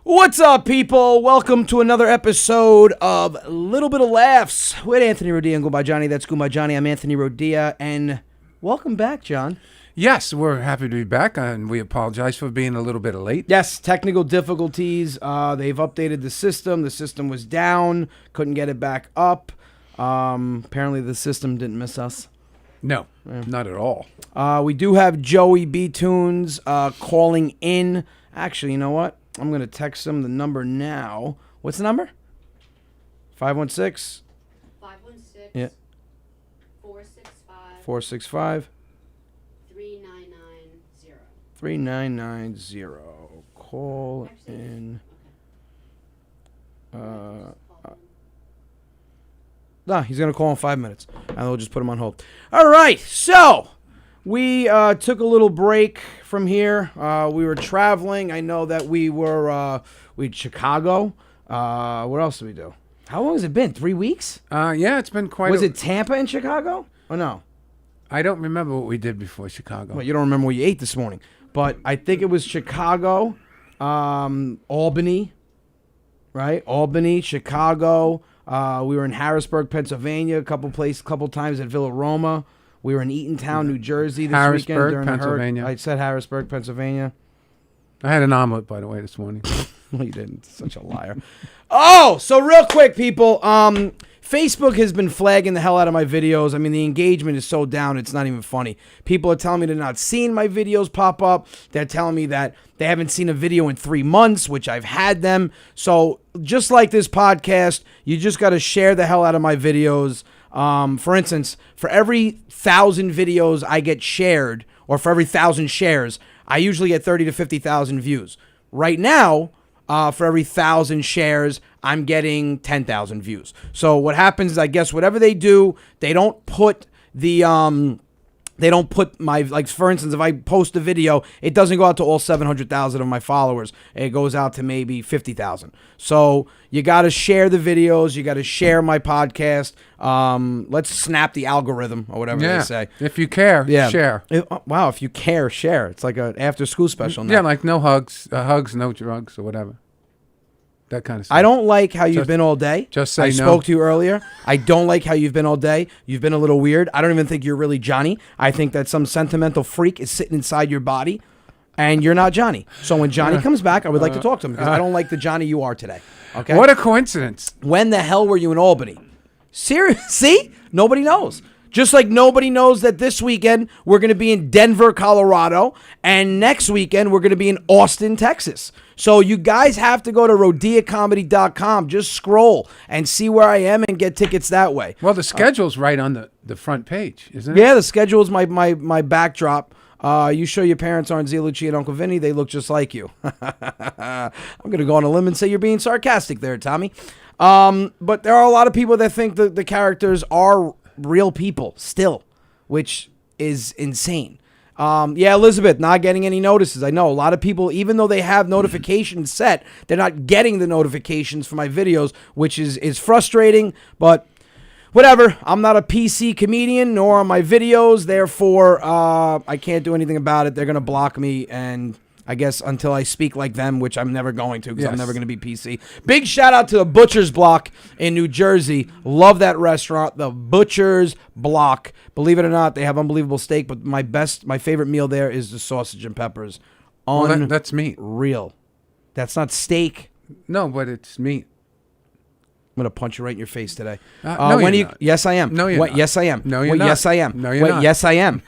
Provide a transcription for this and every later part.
What's up, people? Welcome to another episode of Little Bit of Laughs with Anthony Rodia and Goumba Johhny. That's Goumba Johhny. I'm Anthony Rodia, and welcome back, John. Yes, we're happy to be back, and we apologize for being a little bit late. Yes, technical difficulties. They've updated the system. The system was down. Couldn't get it back up. Apparently, the system didn't miss us. No, not at all. We do have Joey B-Tunes calling in. Actually, you know what? I'm going to text him the number now. What's the number? 516? 516. Yeah. 465. 465. 3990. 3990. Call in. He's going to call in 5 minutes, and we'll just put him on hold. All right, so we took a little break from here. We were traveling. I know that we had Chicago. What else did we do? How long has it been? 3 weeks? Yeah, it's been quite. Was it Tampa and Chicago? Or no? I don't remember what we did before Chicago. Well, you don't remember what you ate this morning, but I think it was Chicago, Albany, right? Albany, Chicago. We were in Harrisburg, Pennsylvania, a couple times at Villa Roma. We were in Eatontown, New Jersey this weekend during Pennsylvania. I said Harrisburg, Pennsylvania. I had an omelet, by the way, this morning. No, you didn't. Such a liar. Oh, so real quick, people. Facebook has been flagging the hell out of my videos. I mean, the engagement is so down, it's not even funny. People are telling me they're not seeing my videos pop up. They're telling me that they haven't seen a video in 3 months, which I've had them. So just like this podcast, you just got to share the hell out of my videos. For instance, for every 1,000 videos I get shared, or for every 1,000 shares, I usually get 30 to 50,000 views. Right now, for every 1,000 shares, I'm getting 10,000 views. So what happens is, I guess whatever they do, they don't put my, like, for instance, if I post a video, it doesn't go out to all 700,000 of my followers. It goes out to maybe 50,000. So you got to share the videos. You got to share my podcast. Let's snap the algorithm, or whatever they say. If you care, share. Wow, if you care, share. It's like an after-school special now. Yeah, like no hugs, no drugs, or whatever. That kind of stuff. I don't like how you've been all day. Just say I no. spoke to you earlier. I don't like how you've been all day. You've been a little weird. I don't even think you're really Johhny. I think that some sentimental freak is sitting inside your body, and you're not Johhny. So when Johhny comes back, I would like to talk to him, because I don't like the Johhny you are today. Okay? What a coincidence. When the hell were you in Albany? Seriously? See? Nobody knows. Just like nobody knows that this weekend we're going to be in Denver, Colorado, and next weekend we're going to be in Austin, Texas. So you guys have to go to rodiacomedy.com. Just scroll and see where I am and get tickets that way. Well, the schedule's right on the front page, isn't it? Yeah, the schedule is my backdrop. You show your parents aren't Zia Lucci and Uncle Vinny, they look just like you. I'm going to go on a limb and say you're being sarcastic there, Tommy. But there are a lot of people that think the characters are real people still, which is insane. Yeah, Elizabeth, not getting any notices. I know a lot of people, even though they have notifications set, they're not getting the notifications for my videos, which is frustrating, but whatever. I'm not a PC comedian, nor are my videos, therefore I can't do anything about it. They're going to block me, and I guess until I speak like them, which I'm never going to, because I'm never going to be PC. Big shout out to the Butcher's Block in New Jersey. Love that restaurant, the Butcher's Block. Believe it or not, they have unbelievable steak, but my favorite meal there is the sausage and peppers. Well, that's meat. Real. That's not steak. No, but it's meat. I'm going to punch you right in your face today. No, you're not. Yes, I am. No, you're not. Yes, I am. No, you're not. Yes, I am. No, you're not. Yes, I am.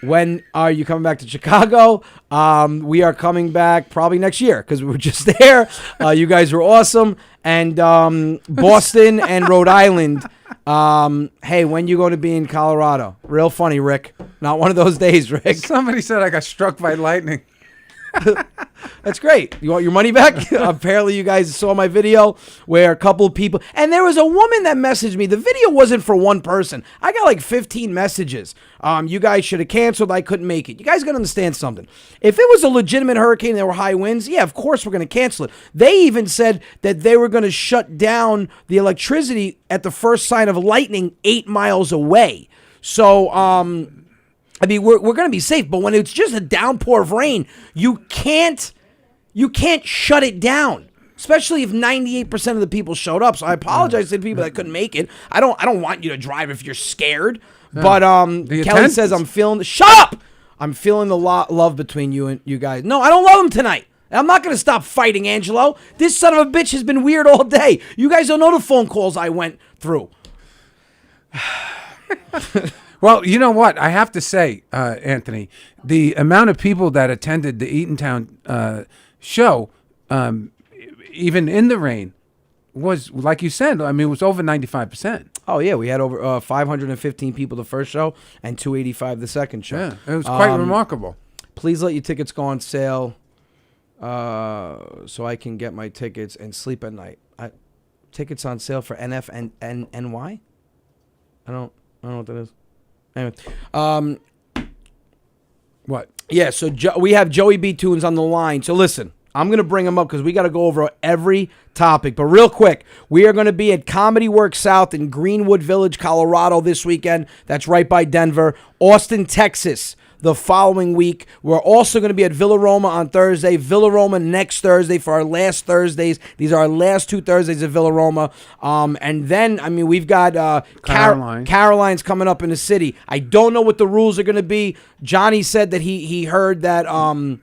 When are you coming back to Chicago? We are coming back probably next year, because we were just there. You guys were awesome. And Boston and Rhode Island. Hey, when you going to be in Colorado? Real funny, Rick. Not one of those days, Rick. Somebody said I got struck by lightning. That's great. You want your money back? Apparently you guys saw my video where a couple of people, and there was a woman that messaged me. The video wasn't for one person. I got like 15 messages. You guys should have canceled. I couldn't make it. You guys got to understand something. If it was a legitimate hurricane and there were high winds, yeah, of course we're going to cancel it. They even said that they were going to shut down the electricity at the first sign of lightning 8 miles away. So, I mean, we're going to be safe, but when it's just a downpour of rain, you can't shut it down. especially if 98% of the people showed up. So I apologize to the people that couldn't make it. I don't want you to drive if you're scared. But Kelly says shut up. I'm feeling the love between you and you guys. No, I don't love him tonight. I'm not going to stop fighting, Angelo. This son of a bitch has been weird all day. You guys don't know the phone calls I went through. Well, you know what? I have to say, Anthony, the amount of people that attended the Eatontown show, even in the rain, was, like you said, I mean, it was over 95%. Oh, yeah. We had over 515 people the first show and 285 the second show. Yeah, it was quite remarkable. Please let your tickets go on sale so I can get my tickets and sleep at night. Tickets on sale for NF and NY? I don't know what that is. Anyway, what? Yeah, so we have Joey B. Tunes on the line. So listen, I'm going to bring him up because we got to go over every topic. But real quick, we are going to be at Comedy Works South in Greenwood Village, Colorado this weekend. That's right by Denver. Austin, Texas the following week. We're also going to be at Villa Roma on Thursday. Villa Roma next Thursday for our last Thursdays. These are our last 2 Thursdays at Villa Roma. And then, I mean, we've got Caroline's coming up in the city. I don't know what the rules are going to be. Johhny said that he heard that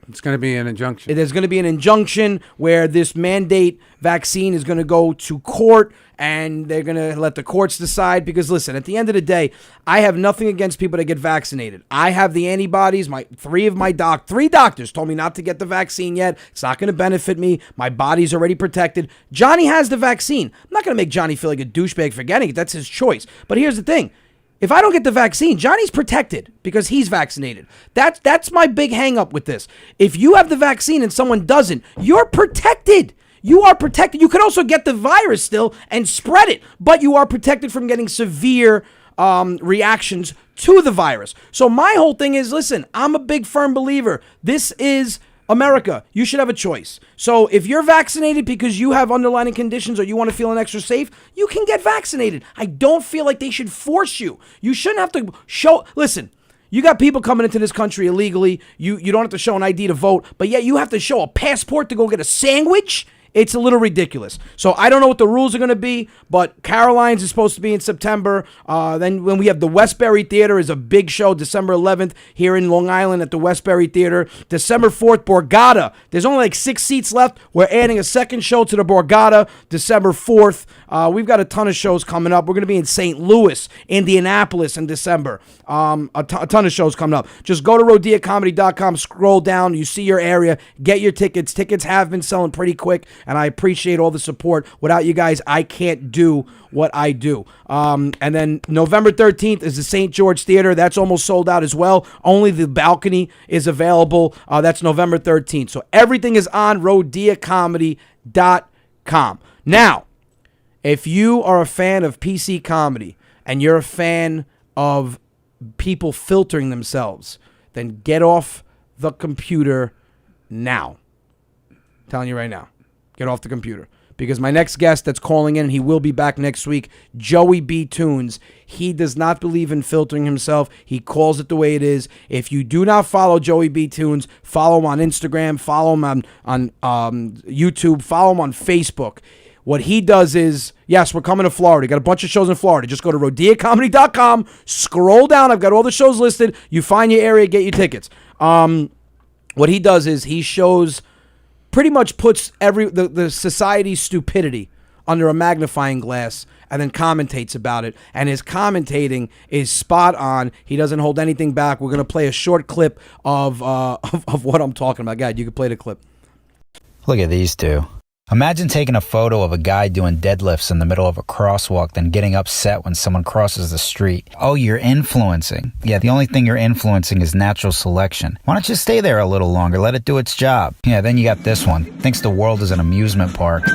it's going to be an injunction. There's going to be an injunction where this mandate vaccine is going to go to court, and they're going to let the courts decide. Because listen, at the end of the day, I have nothing against people that get vaccinated. I have the antibodies. Three doctors told me not to get the vaccine yet. It's not going to benefit me. My body's already protected. Johhny has the vaccine. I'm not going to make Johhny feel like a douchebag for getting it. That's his choice. But here's the thing. If I don't get the vaccine, Johnny's protected because he's vaccinated. That's my big hang up with this. If you have the vaccine and someone doesn't, you're protected. You are protected. You could also get the virus still and spread it, but you are protected from getting severe reactions to the virus. So my whole thing is, listen, I'm a big firm believer. This is America. You should have a choice. So if you're vaccinated because you have underlying conditions or you want to feel an extra safe, you can get vaccinated. I don't feel like they should force you. You shouldn't have to show. Listen, you got people coming into this country illegally. You don't have to show an ID to vote, but yet you have to show a passport to go get a sandwich. It's a little ridiculous. So I don't know what the rules are going to be, but Caroline's is supposed to be in September. Then when we have the Westbury Theater is a big show, December 11th here in Long Island at the Westbury Theater. December 4th, Borgata. There's only like 6 seats left. We're adding a second show to the Borgata, December 4th. We've got a ton of shows coming up. We're going to be in St. Louis, Indianapolis in December. A ton of shows coming up. Just go to rodiacomedy.com, scroll down. You see your area. Get your tickets. Tickets have been selling pretty quick, and I appreciate all the support. Without you guys, I can't do what I do. And then November 13th is the St. George Theater. That's almost sold out as well. Only the balcony is available. That's November 13th. So everything is on rodiacomedy.com. Now, if you are a fan of PC comedy and you're a fan of people filtering themselves, then get off the computer now. I'm telling you right now. Get off the computer. Because my next guest that's calling in, and he will be back next week, Joey B. Tunes, he does not believe in filtering himself. He calls it the way it is. If you do not follow Joey B. Tunes, follow him on Instagram, follow him on YouTube, follow him on Facebook. What he does is, yes, we're coming to Florida. Got a bunch of shows in Florida. Just go to rodiacomedy.com, scroll down. I've got all the shows listed. You find your area, get your tickets. What he does is he shows, pretty much puts the society's stupidity under a magnifying glass and then commentates about it. And his commentating is spot on. He doesn't hold anything back. We're going to play a short clip of what I'm talking about. God, you can play the clip. Look at these two. Imagine taking a photo of a guy doing deadlifts in the middle of a crosswalk, then getting upset when someone crosses the street. Oh, you're influencing. Yeah, the only thing you're influencing is natural selection. Why don't you stay there a little longer, let it do its job? Yeah, then you got this one. Thinks the world is an amusement park.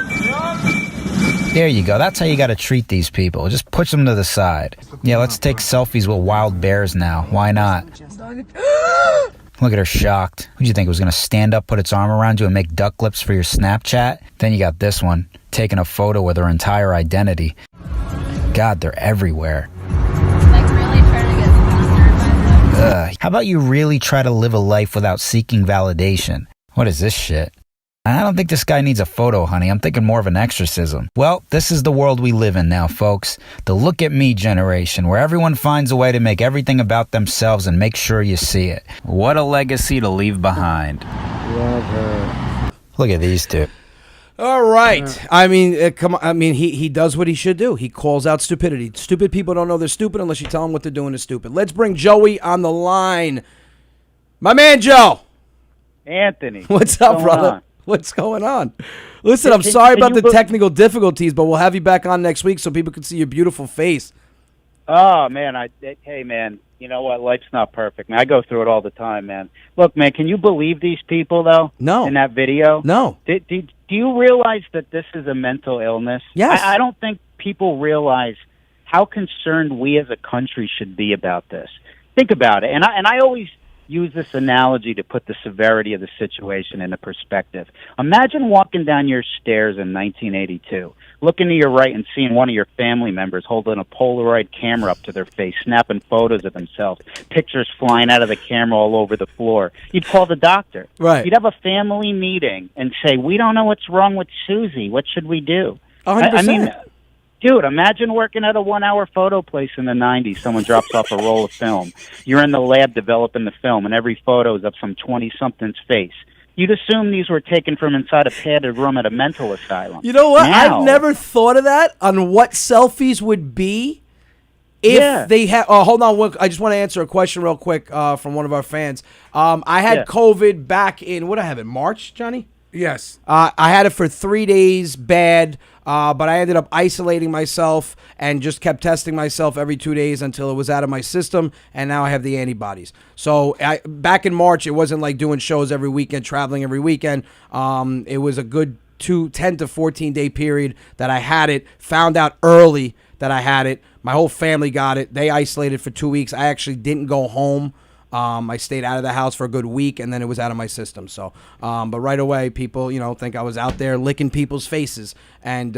There you go. That's how you got to treat these people. Just push them to the side. Yeah, let's take selfies with wild bears now. Why not? Look at her shocked. Who'd you think was going to stand up, put its arm around you, and make duck lips for your Snapchat? Then you got this one, taking a photo with her entire identity. God, they're everywhere. Like really trying to get sponsored by them. How about you really try to live a life without seeking validation? What is this shit? I don't think this guy needs a photo, honey. I'm thinking more of an exorcism. Well, this is the world we live in now, folks. The look at me generation, where everyone finds a way to make everything about themselves and make sure you see it. What a legacy to leave behind. Love her. Look at these two. All right. I mean, come on. I mean, he does what he should do. He calls out stupidity. Stupid people don't know they're stupid unless you tell them what they're doing is stupid. Let's bring Joey on the line. My man, Joe. Anthony. What's up, brother? On? What's going on? Listen, I'm sorry about the technical difficulties, but we'll have you back on next week so people can see your beautiful face. Oh, man. Hey, man, you know what? Life's not perfect, man. I go through it all the time, man. Look, man, can you believe these people, though? No. In that video? No. Do you realize that this is a mental illness? Yes. I don't think people realize how concerned we as a country should be about this. Think about it. And I always use this analogy to put the severity of the situation into perspective. Imagine walking down your stairs in 1982, looking to your right and seeing one of your family members holding a Polaroid camera up to their face, snapping photos of themselves, pictures flying out of the camera all over the floor. You'd call the doctor. Right. You'd have a family meeting and say, we don't know what's wrong with Susie. What should we do? 100%. I mean, dude, imagine working at a 1-hour photo place in the 90s. Someone drops off a roll of film. You're in the lab developing the film, and every photo is of some 20-something's face. You'd assume these were taken from inside a padded room at a mental asylum. You know what? Now, I've never thought of that, on what selfies would be if they had... hold on. I just want to answer a question real quick from one of our fans. I had COVID back in... What did I have, in March, Johnny? Yes. I had it for 3 days, bad, but I ended up isolating myself and just kept testing myself every 2 days until it was out of my system, and now I have the antibodies. So back in March, it wasn't like doing shows every weekend, traveling every weekend. It was a good 10 to 14-day period that I had it, found out early that I had it. My whole family got it. They isolated for 2 weeks. I actually didn't go home. I stayed out of the house for a good week, and then it was out of my system. So, but right away, people, think I was out there licking people's faces. And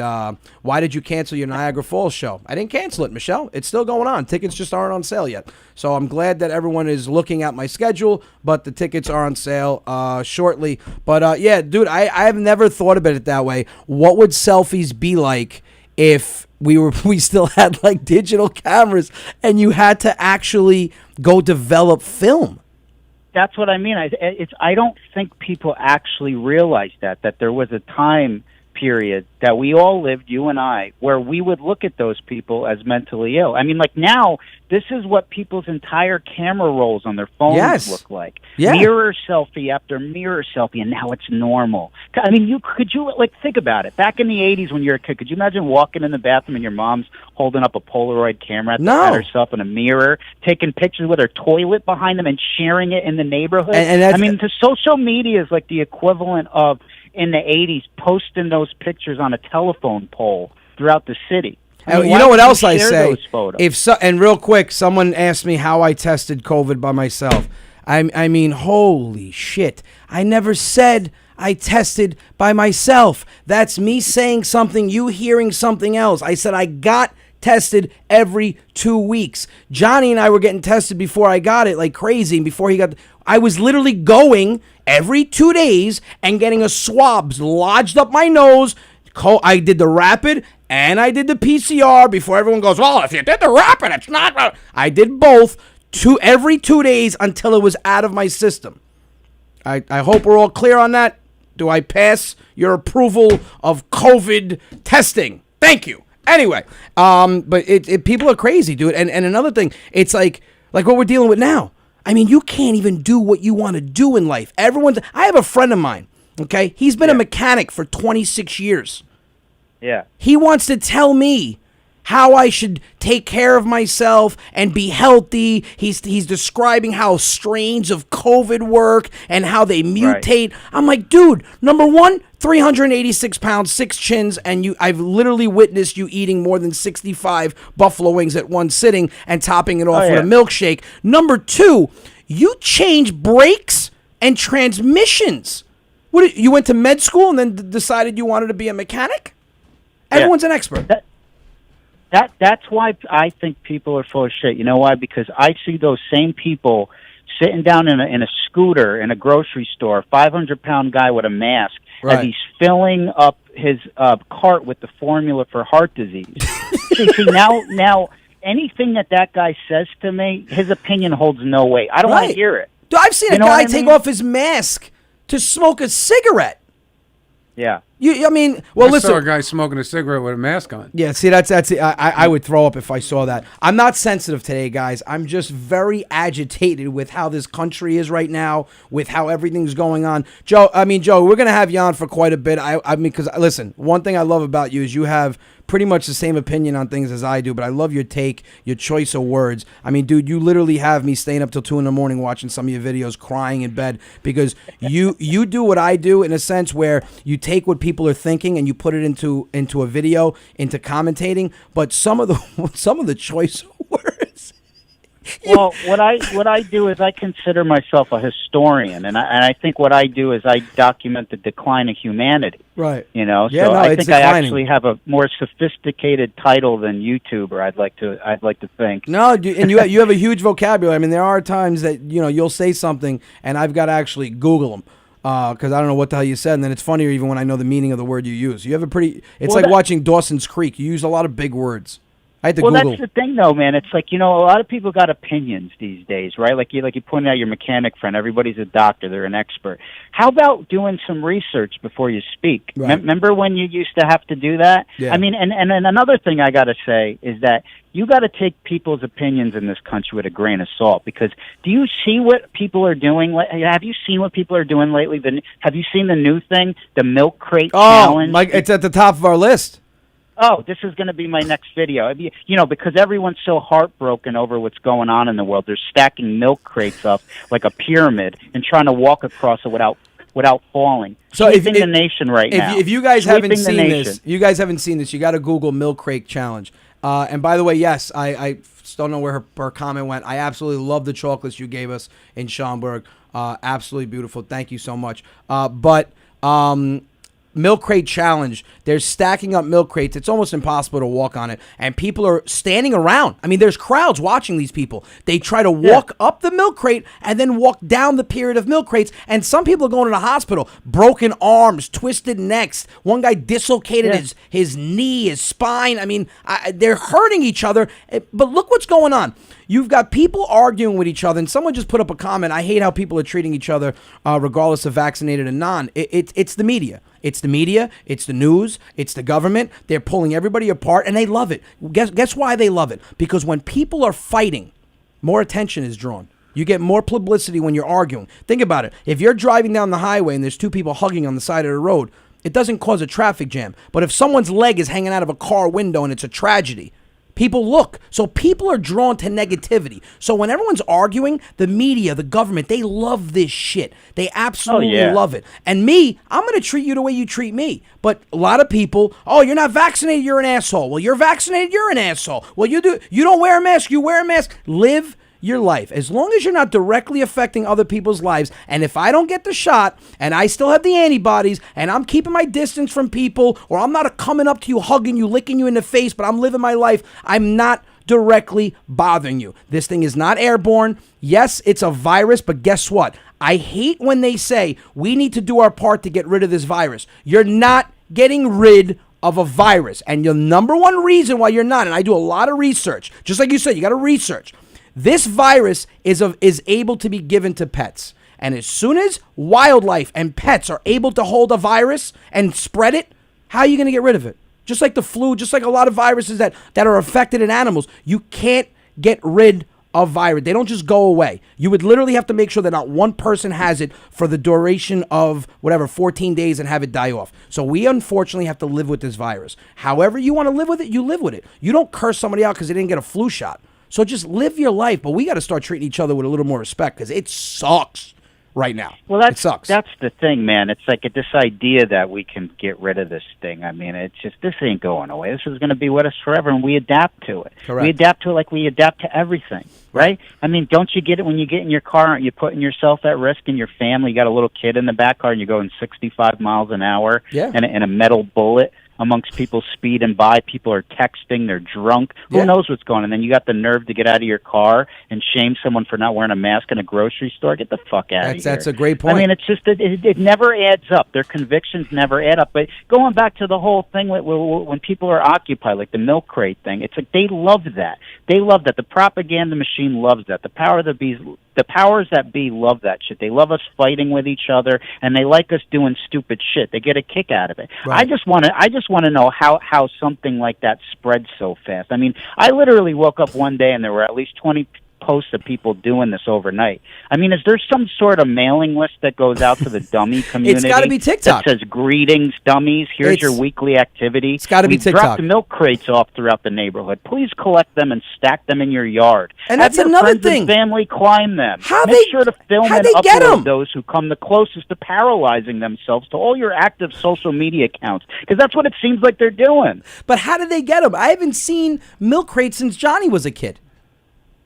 why did you cancel your Niagara Falls show? I didn't cancel it, Michelle. It's still going on. Tickets just aren't on sale yet. So I'm glad that everyone is looking at my schedule, but the tickets are on sale shortly. But yeah, dude, I have never thought about it that way. What would selfies be like if we still had like digital cameras and you had to actually go develop film? That's what I mean. I don't think people actually realize that there was a time period that we all lived, you and I, where we would look at those people as mentally ill. I mean, like now, this is what people's entire camera rolls on their phones look like. Yeah. Mirror selfie after mirror selfie, and now it's normal. I mean, could you think about it? Back in the 80s when you were a kid, could you imagine walking in the bathroom and your mom's holding up a Polaroid camera at herself in a mirror, taking pictures with her toilet behind them and sharing it in the neighborhood? I mean, the social media is like the equivalent of, in the 80s, posting those pictures on a telephone pole throughout the city. I mean, you know what else I share say? And real quick, someone asked me how I tested COVID by myself. I mean, holy shit. I never said I tested by myself. That's me saying something, you hearing something else. I said I got tested every 2 weeks. Johhny and I were getting tested before I got it like crazy. Before he got... I was literally going every 2 days and getting a swab lodged up my nose. I did the rapid and I did the PCR before everyone goes, well, if you did the rapid, it's not... I did both every 2 days until it was out of my system. I hope we're all clear on that. Do I pass your approval of COVID testing? Thank you. Anyway, but people are crazy, dude. And another thing, it's like what we're dealing with now. I mean, you can't even do what you want to do in life. I have a friend of mine, okay? He's been a mechanic for 26 years. Yeah. He wants to tell me how I should take care of myself and be healthy. He's describing how strains of COVID work and how they mutate. Right. I'm like, dude, number one, 386 pounds, 6 chins, and I've literally witnessed you eating more than 65 buffalo wings at one sitting and topping it off with a milkshake. Number two, you change brakes and transmissions. You went to med school and then decided you wanted to be a mechanic? Everyone's an expert. That's why I think people are full of shit. You know why? Because I see those same people sitting down in a scooter in a grocery store, 500-pound guy with a mask, as he's filling up his cart with the formula for heart disease. see, now anything that guy says to me, his opinion holds no weight. I don't want to hear it. Dude, I've seen a guy take off his mask to smoke a cigarette. Yeah. I saw a guy smoking a cigarette with a mask on. Yeah, see, that's it. I would throw up if I saw that. I'm not sensitive today, guys. I'm just very agitated with how this country is right now, with how everything's going on. Joe, we're going to have you on for quite a bit. Because, listen, one thing I love about you is you have pretty much the same opinion on things as I do, but I love your take, your choice of words. I mean, dude, you literally have me staying up till 2 a.m. watching some of your videos, crying in bed, because you do what I do in a sense where you take what people are thinking and you put it into a video, into commentating, but some of the choice of words. Well, what I do is I consider myself a historian, and I think what I do is I document the decline of humanity. Right. So I think I actually have a more sophisticated title than YouTuber. I'd like to think. No, and you have a huge vocabulary. I mean, there are times that you'll say something, and I've got to actually Google them. Because I don't know what the hell you said, and then it's funnier even when I know the meaning of the word you use. You have it's like watching Dawson's Creek. You use a lot of big words. I had to Google. Well, that's the thing, though, man. It's like, a lot of people got opinions these days, right? Like you pointed out your mechanic friend. Everybody's a doctor. They're an expert. How about doing some research before you speak? Right. Remember when you used to have to do that? Yeah. I mean, and another thing I got to say is that you got to take people's opinions in this country with a grain of salt, because do you see what people are doing? Have you seen what people are doing lately? Have you seen the new thing, the milk crate challenge? Oh, it's at the top of our list. Oh, this is going to be my next video. Because everyone's so heartbroken over what's going on in the world. They're stacking milk crates up like a pyramid and trying to walk across it without falling. So Sweeping the nation right now. If you guys haven't seen this, you got to Google milk crate challenge. And by the way, yes, I still don't know where her comment went. I absolutely love the chocolates you gave us in Schaumburg. Absolutely beautiful. Thank you so much. Milk crate challenge. They're stacking up milk crates. It's almost impossible to walk on it. And people are standing around. I mean, there's crowds watching these people. They try to walk up the milk crate and then walk down the period of milk crates. And some people are going to the hospital. Broken arms, twisted necks. One guy dislocated his knee, his spine. I mean, they're hurting each other. But look what's going on. You've got people arguing with each other, and someone just put up a comment. I hate how people are treating each other, regardless of vaccinated and non. It's the media. It's the media. It's the news. It's the government. They're pulling everybody apart, and they love it. Guess why they love it? Because when people are fighting, more attention is drawn. You get more publicity when you're arguing. Think about it. If you're driving down the highway and there's two people hugging on the side of the road, it doesn't cause a traffic jam. But if someone's leg is hanging out of a car window and it's a tragedy, people look. So people are drawn to negativity. So when everyone's arguing, the media, the government, they love this shit. They absolutely love it. And I'm going to treat you the way you treat me. But a lot of people, you're not vaccinated, you're an asshole. Well, you're vaccinated, you're an asshole. Well, you don't wear a mask, you wear a mask. Live your life. As long as you're not directly affecting other people's lives, and if I don't get the shot and I still have the antibodies and I'm keeping my distance from people, or I'm not coming up to you, hugging you, licking you in the face, but I'm living my life, I'm not directly bothering you. This thing is not airborne. Yes, it's a virus, but guess what? I hate when they say we need to do our part to get rid of this virus. You're not getting rid of a virus. And the number one reason why you're not, and I do a lot of research, just like you said, you got to research. This virus is able to be given to pets. And as soon as wildlife and pets are able to hold a virus and spread it, how are you going to get rid of it? Just like the flu, just like a lot of viruses that are affected in animals, you can't get rid of virus. They don't just go away. You would literally have to make sure that not one person has it for the duration of 14 days and have it die off. So we unfortunately have to live with this virus. However you want to live with it, you live with it. You don't curse somebody out because they didn't get a flu shot. So just live your life, but we got to start treating each other with a little more respect because it sucks right now. Well, it sucks. That's the thing, man. It's like this idea that we can get rid of this thing. I mean, it's just, this ain't going away. This is going to be with us forever, and we adapt to it. Correct. We adapt to it like we adapt to everything, right? I mean, don't you get it when you get in your car? Aren't you putting yourself at risk and your family? You got a little kid in the back car, and you're going 65 miles an hour, and a metal bullet. amongst people speeding by. People are texting. They're drunk. Who knows what's going on? And then you got the nerve to get out of your car and shame someone for not wearing a mask in a grocery store. Get the fuck out of here. That's a great point. I mean, it's just it never adds up. Their convictions never add up. But going back to the whole thing when people are occupied, like the milk crate thing, it's like they love that. They love that. The propaganda machine loves that. The powers that be love that shit. They love us fighting with each other, and they like us doing stupid shit. They get a kick out of it. Right. I just want to know how something like that spreads so fast. I mean, I literally woke up one day and there were at least 20 posts of people doing this overnight. I mean, is there some sort of mailing list that goes out to the dummy community? It's got to be TikTok. That says, greetings, dummies. Here's your weekly activity. It's got to be TikTok. Drop the milk crates off throughout the neighborhood. Please collect them and stack them in your yard. And Have that's your another friends thing. And family climb them. How Make sure to film and upload those who come the closest to paralyzing themselves to all your active social media accounts, because that's what it seems like they're doing. But how did they get them? I haven't seen milk crates since Johhny was a kid.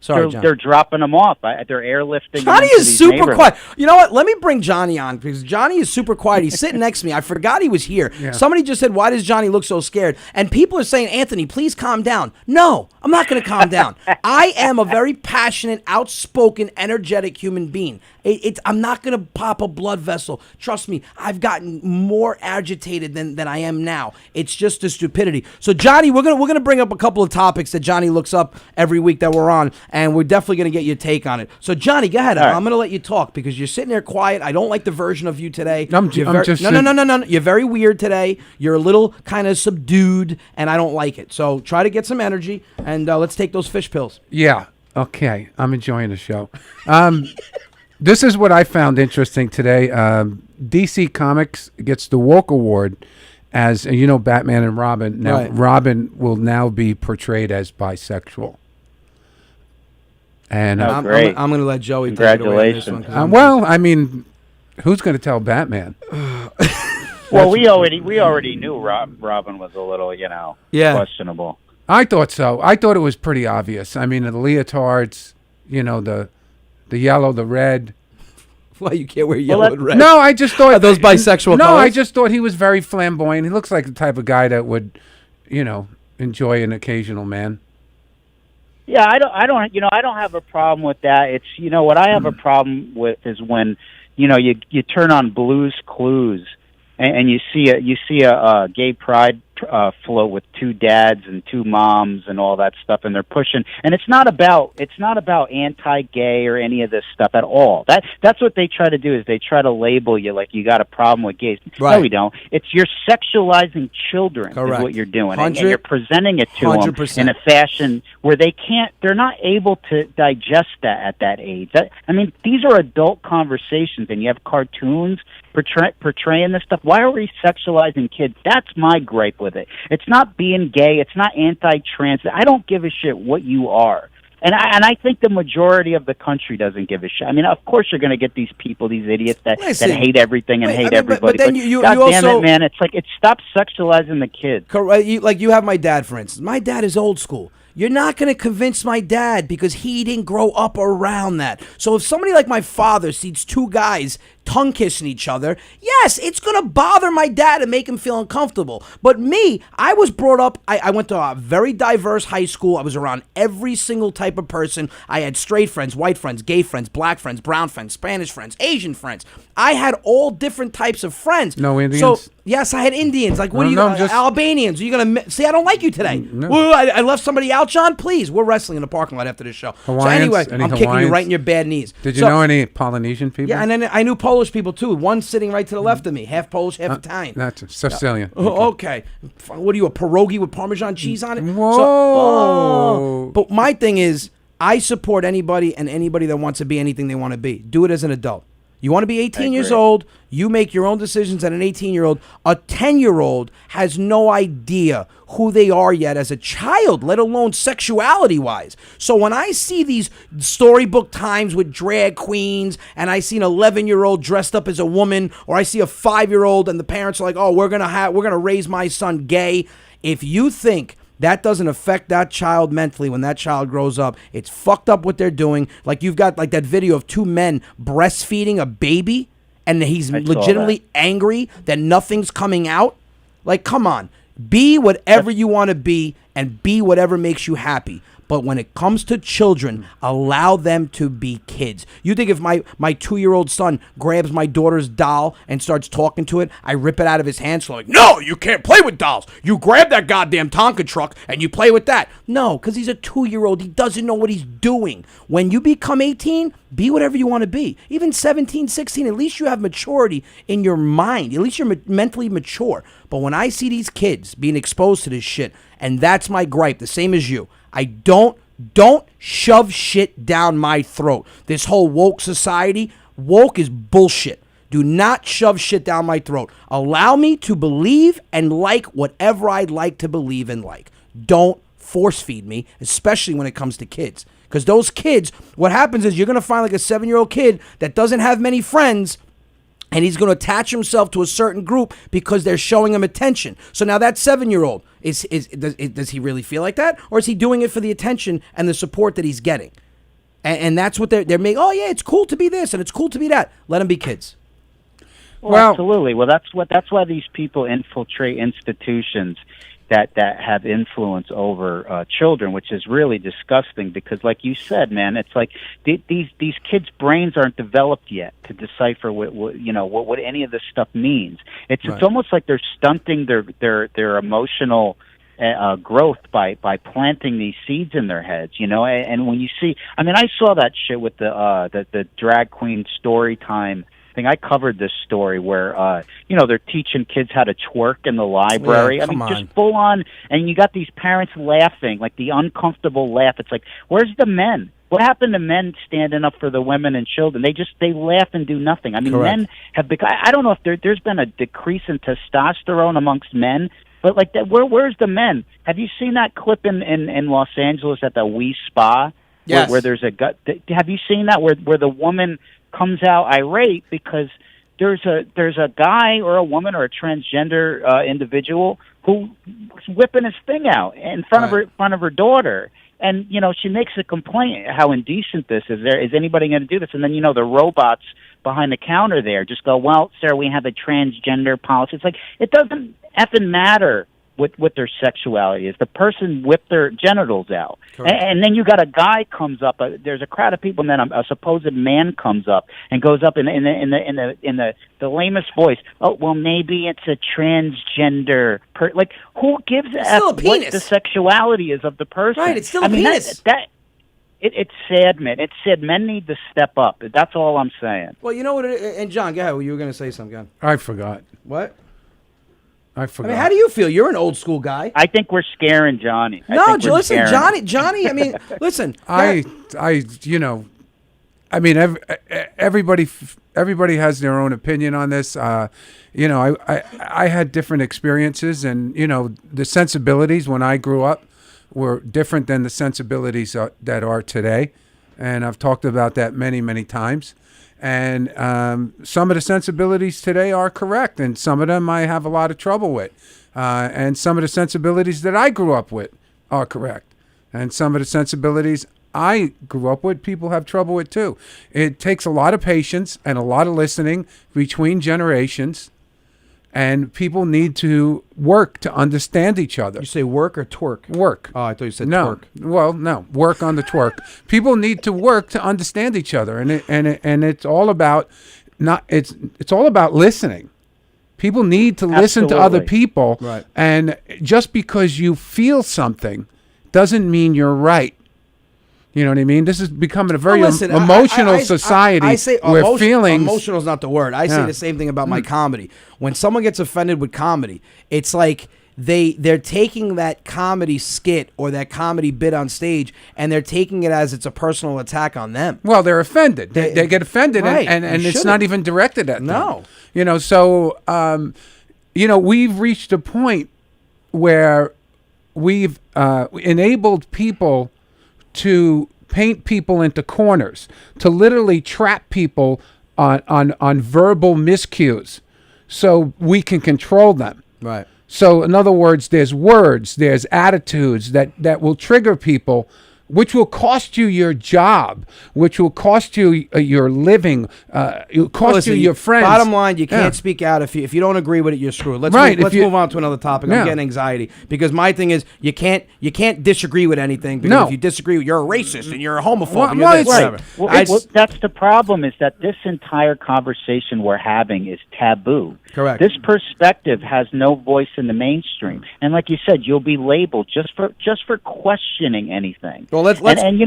Sorry, John. They're dropping them off. They're airlifting. Johhny is super quiet. You know what? Let me bring Johhny on, because Johhny is super quiet. He's sitting next to me. I forgot he was here. Yeah. Somebody just said, why does Johhny look so scared? And people are saying, Anthony, please calm down. No, I'm not going to calm down. I am a very passionate, outspoken, energetic human being. I'm not going to pop a blood vessel. Trust me, I've gotten more agitated than I am now. It's just the stupidity. So, Johhny, we're gonna bring up a couple of topics that Johhny looks up every week that we're on, and we're definitely going to get your take on it. So, Johhny, go ahead. I'm going to let you talk because you're sitting there quiet. I don't like the version of you today. No. You're very weird today. You're a little kind of subdued, and I don't like it. So, try to get some energy, and let's take those fish pills. Yeah. Okay. I'm enjoying the show. This is what I found interesting today. DC Comics gets the Woke Award as, Batman and Robin. Now, right. Robin will now be portrayed as bisexual. And I'm going to let Joey take it away on this one. Well, I mean, who's going to tell Batman? Well, we already knew Robin was a little, questionable. I thought so. I thought it was pretty obvious. I mean, the leotards, the yellow, the red. Why you can't wear yellow and red? No, I just thought... Are those bisexual No, colors? I just thought he was very flamboyant. He looks like the type of guy that would, enjoy an occasional man. Yeah, I don't have a problem with that. It's, what I have a problem with is when, you turn on Blue's Clues and you see a gay pride float with two dads and two moms and all that stuff, and they're pushing, and it's not about anti-gay or any of this stuff at all. That's what they try to do, is they try to label you like you got a problem with gays. Right. No, we don't. It's you're sexualizing children. Correct. Is what you're doing, and you're presenting it to 100%. Them in a fashion where they're not able to digest that at that age. These are adult conversations, and you have cartoons portraying this stuff. Why are we sexualizing kids? That's my gripe with it. It's not being gay. It's not anti-trans. I don't give a shit what you are. And I think the majority of the country doesn't give a shit. I mean, of course you're going to get these people, these idiots that hate everything and hate everybody. But then you God damn it, man, it's like, stop sexualizing the kids. Correct. You have my dad, for instance. My dad is old school. You're not going to convince my dad because he didn't grow up around that. So if somebody like my father sees two guys tongue kissing each other, yes, it's going to bother my dad and make him feel uncomfortable. But me, I was brought up, I went to a very diverse high school. I was around every single type of person. I had straight friends, white friends, gay friends, black friends, brown friends, Spanish friends, Asian friends. I had all different types of friends. No Indians? So, yes, I had Indians. Like, what are you, Albanians? Are you going to, see, I don't like you today. No. I left somebody out, John? Please, we're wrestling in the parking lot after this show. Hawaiians? So anyway, I'm Hawaiians? kicking you right in your bad knees. Did you know any Polynesian people? Yeah, and then I knew Polish people too. One sitting right to the left of me, half Polish, half Italian. That's Sicilian. Okay. What are you, a pierogi with Parmesan cheese on it? Whoa. But my thing is, I support anybody and anybody that wants to be anything they want to be. Do it as an adult. You want to be 18 years old, you make your own decisions as an 18-year-old. A 10-year-old has no idea who they are yet as a child, let alone sexuality-wise. So when I see these storybook times with drag queens, and I see an 11-year-old dressed up as a woman, or I see a 5-year-old and the parents are like, oh, we're gonna raise my son gay. If you think that doesn't affect that child mentally when that child grows up, it's fucked up what they're doing. Like, you've got like that video of two men breastfeeding a baby, and he's legitimately angry that nothing's coming out. Like, come on. Be whatever you want to be and be whatever makes you happy. But when it comes to children, allow them to be kids. You think if my 2-year-old son grabs my daughter's doll and starts talking to it, I rip it out of his hands, so like, no, you can't play with dolls. You grab that goddamn Tonka truck and you play with that. No, because he's a 2-year-old. He doesn't know what he's doing. When you become 18, be whatever you want to be. Even 17, 16, at least you have maturity in your mind. At least you're mentally mature. But when I see these kids being exposed to this shit, and that's my gripe, the same as you, I don't shove shit down my throat. This whole woke society, woke is bullshit. Do not shove shit down my throat. Allow me to believe and like whatever I'd like to believe and like. Don't force feed me, especially when it comes to kids. Because those kids, what happens is you're going to find like a 7-year-old kid that doesn't have many friends, and he's going to attach himself to a certain group because they're showing him attention. So now that 7-year-old, does he really feel like that? Or is he doing it for the attention and the support that he's getting? And that's what they're making. Oh, yeah, it's cool to be this and it's cool to be that. Let them be kids. Well, absolutely. Well, that's why these people infiltrate institutions that have influence over children, which is really disgusting because, like you said, man, it's like these kids' brains aren't developed yet to decipher what any of this stuff means. It's almost like they're stunting their emotional growth by planting these seeds in their heads, And when you see, I mean, I saw that shit with the drag queen story time thing. I covered this story where, they're teaching kids how to twerk in the library. Yeah, just full on. And you got these parents laughing, like the uncomfortable laugh. It's like, where's the men? What happened to men standing up for the women and children? They laugh and do nothing. I mean, Correct. Men have become, I don't know if there's been a decrease in testosterone amongst men, but like that, where's the men? Have you seen that clip in Los Angeles at the Wee Spa? Yes. Where there's a gut. Have you seen that where the woman comes out irate because there's a guy or a woman or a transgender individual who's whipping his thing out in front of her daughter, and she makes a complaint how indecent this is. Is anybody going to do this? And then the robots behind the counter there just go, well, sir, we have a transgender policy. It's like it doesn't effing matter what their sexuality is. The person whipped their genitals out. And then you got a guy comes up, there's a crowd of people, and then a supposed man comes up and goes up in the lamest voice, oh, well, maybe it's a transgender like, who gives a F what the sexuality is of the person? Right, it's still a penis. It's sad, man. It's sad. Men need to step up. That's all I'm saying. Well, you know what and John, go ahead. You were going to say something. Go ahead. I forgot. What? I forgot. I mean, how do you feel? You're an old school guy. I think we're scaring Johhny. Listen, Johhny. I mean, listen. Everybody has their own opinion on this. I had different experiences, and the sensibilities when I grew up were different than the sensibilities that are today, and I've talked about that many, many times. And some of the sensibilities today are correct, and some of them I have a lot of trouble with. And some of the sensibilities that I grew up with are correct. And some of the sensibilities I grew up with, people have trouble with too. It takes a lot of patience and a lot of listening between generations, and people need to work to understand each other. You say work or twerk? Work. Oh, I thought you said no. twerk. Well, no, work on the twerk. People need to work to understand each other, and it's all about it's all about listening. People need to listen to other people, right? And just because you feel something doesn't mean you're right. You know what I mean? This is becoming a very emotional society. I say where feelings. Emotional is not the word. I say the same thing about my comedy. When someone gets offended with comedy, it's like they're taking that comedy skit or that comedy bit on stage, and they're taking it as it's a personal attack on them. Well, they're offended. They get offended, right, and it's not even directed at them. No. So we've reached a point where we've enabled people to paint people into corners, to literally trap people on verbal miscues so we can control them. Right. So in other words, there's attitudes that will trigger people which will cost you your job, which will cost you your living, it will cost you your friends. Bottom line, you can't speak out if you don't agree with it. You're screwed. Let's move on to another topic. I'm getting anxiety because my thing is you can't disagree with anything because if you disagree, you're a racist and you're a homophobe. And you're this, whatever. Well, that's the problem. Is that this entire conversation we're having is taboo. Correct. This perspective has no voice in the mainstream, and like you said, you'll be labeled just for questioning anything. Well, let's and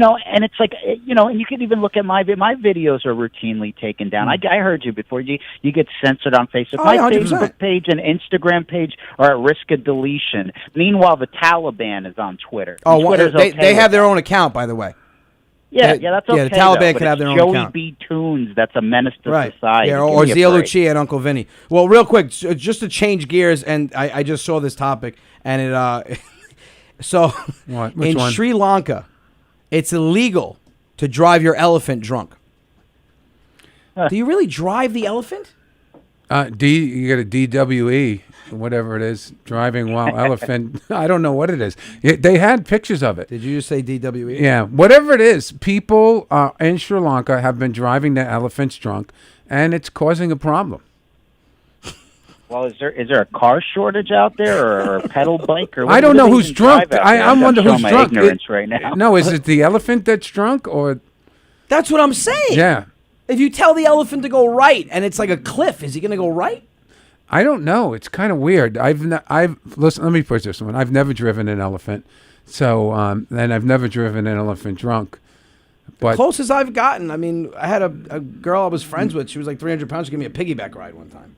it's like and you can even look at my videos are routinely taken down. I heard you before. You get censored on Facebook. My 100%. Facebook page and Instagram page are at risk of deletion. Meanwhile, the Taliban is on Twitter. Oh, they have their own account, by the way. Yeah, that's okay. Yeah, the Taliban can have their own Joey account. B. Tunes, that's a menace to society. Yeah, or Zia Lucia and Uncle Vinny. Well, real quick, just to change gears, and I just saw this topic, and it so in Sri Lanka, it's illegal to drive your elephant drunk. Do you really drive the elephant? You get a DWE, whatever it is, driving while elephant. I don't know what it is. They had pictures of it. Did you just say DWE? Yeah, whatever it is. People in Sri Lanka have been driving their elephants drunk, and it's causing a problem. Well, is there a car shortage out there, or a pedal bike, or what? I don't know who's drunk. I'm wondering who's drunk. Ignorance right now. No, is it the elephant that's drunk, or? That's what I'm saying. Yeah. If you tell the elephant to go right and it's like a cliff, is he going to go right? I don't know. It's kind of weird. Listen. Let me put this one. I've never driven an elephant, so and I've never driven an elephant drunk. But closest I've gotten. I mean, I had a girl I was friends with. She was like 300 pounds. She gave me a piggyback ride one time.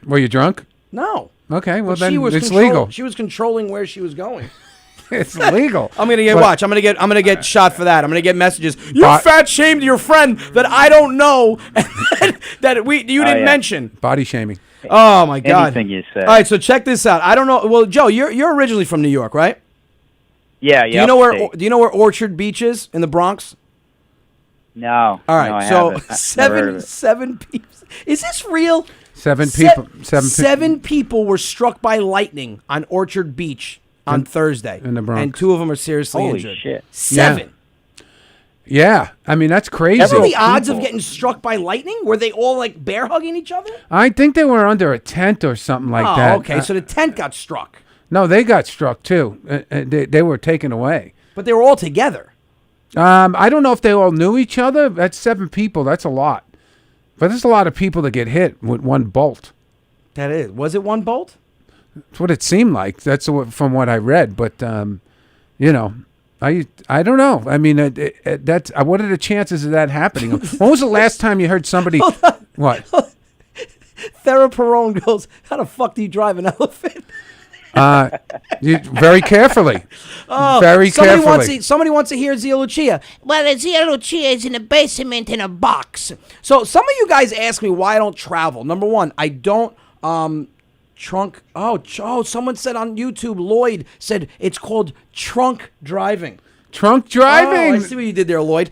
Were you drunk? No. Okay. Well, then it's legal. She was controlling where she was going. It's legal. I'm gonna get watch. I'm gonna get shot for that. I'm gonna get messages. You fat shamed your friend that I don't know and that you didn't mention. Body shaming. Oh my God. Anything you say. All right, so check this out. I don't know. Well, Joe, you're originally from New York, right? Yeah. Do you know where Orchard Beach is in the Bronx? No. All right. No, so seven people. Is this real? Seven people were struck by lightning on Orchard Beach on Thursday in the Bronx, and 2 of them are seriously injured. Holy shit! 7. Yeah, I mean that's crazy. What were the odds of getting struck by lightning? Were they all like bear hugging each other? I think they were under a tent or something like that. Oh, okay. So the tent got struck. No, they got struck too. They were taken away. But they were all together. I don't know if they all knew each other. That's 7 people. That's a lot. But there's a lot of people that get hit with one bolt. That is. Was it one bolt? That's what it seemed like. That's from what I read. But I don't know. I mean, that's what are the chances of that happening? When was the last time you heard somebody? What? Thera Perone goes, "How the fuck do you drive an elephant?" Very carefully. Very carefully. Somebody wants to hear Zia Lucia. Well, Zia Lucia is in a basement in a box. So some of you guys ask me why I don't travel. Number one, I don't trunk. Oh, someone said on YouTube, Lloyd said it's called trunk driving. Trunk driving. Oh, I see what you did there, Lloyd.